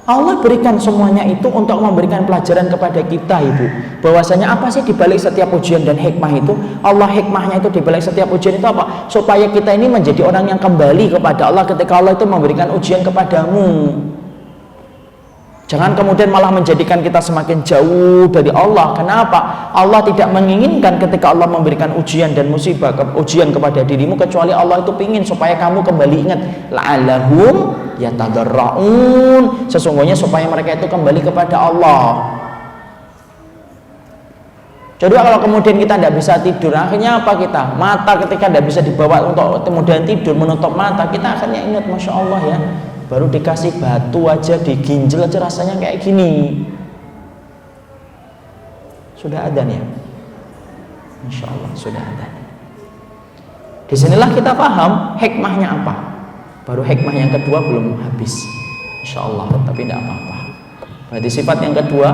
B: Allah berikan semuanya itu untuk memberikan pelajaran kepada kita, Ibu, bahwasanya apa sih dibalik setiap ujian dan hikmah itu? Allah, hikmahnya itu dibalik setiap ujian itu apa? Supaya kita ini menjadi orang yang kembali kepada Allah ketika Allah itu memberikan ujian kepadamu. Jangan kemudian malah menjadikan kita semakin jauh dari Allah. Kenapa? Allah tidak menginginkan ketika Allah memberikan ujian dan musibah, ujian kepada dirimu, kecuali Allah itu ingin supaya kamu kembali ingat, la'allahum yatadarraun, sesungguhnya supaya mereka itu kembali kepada Allah. Jadi kalau kemudian kita tidak bisa tidur, akhirnya apa kita? Mata ketika tidak bisa dibawa untuk kemudian tidur, menutup mata, kita akhirnya ingat, Masya Allah ya, baru dikasih batu aja, diginjel aja rasanya kayak gini. Sudah adzan ya? Insya Allah sudah adzan. Disinilah kita paham hikmahnya apa. Baru hikmah yang kedua belum habis, Insya Allah, tapi tidak apa-apa. Berarti sifat yang kedua,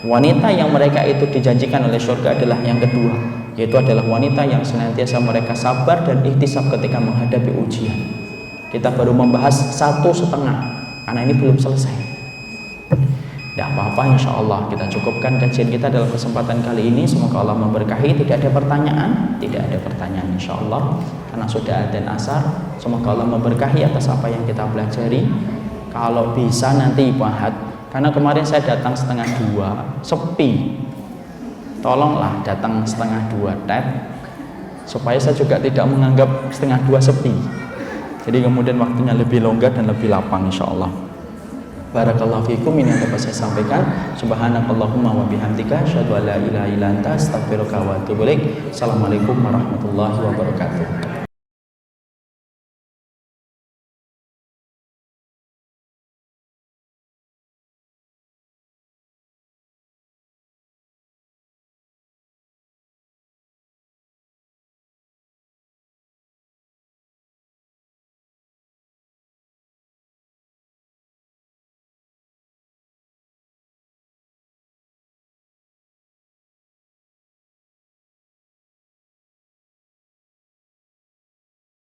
B: wanita yang mereka itu dijanjikan oleh surga adalah yang kedua, yaitu adalah wanita yang senantiasa mereka sabar dan ihtisab ketika menghadapi ujian. Kita baru membahas 1,5 karena ini belum selesai. Tidak apa-apa, Insya Allah kita cukupkan kajian kita dalam kesempatan kali ini. Semoga Allah memberkahi. Tidak ada pertanyaan, tidak ada pertanyaan, Insya Allah, karena sudah adzan asar. Semoga Allah memberkahi atas apa yang kita pelajari. Kalau bisa nanti Ibu Ahad, karena kemarin saya datang 1:30 sepi, tolonglah datang 1:30 tet, supaya saya juga tidak menganggap 1:30 sepi. Jadi kemudian waktunya lebih longgar dan lebih lapang, Insya Allah. Barakallahu fikum, ini yang dapat saya sampaikan. Subhanakallahumma wa bihamdika, asyhadu an la ilaha illa anta, astaghfiruka wa atubu ilaik. Assalamualaikum warahmatullahi wabarakatuh.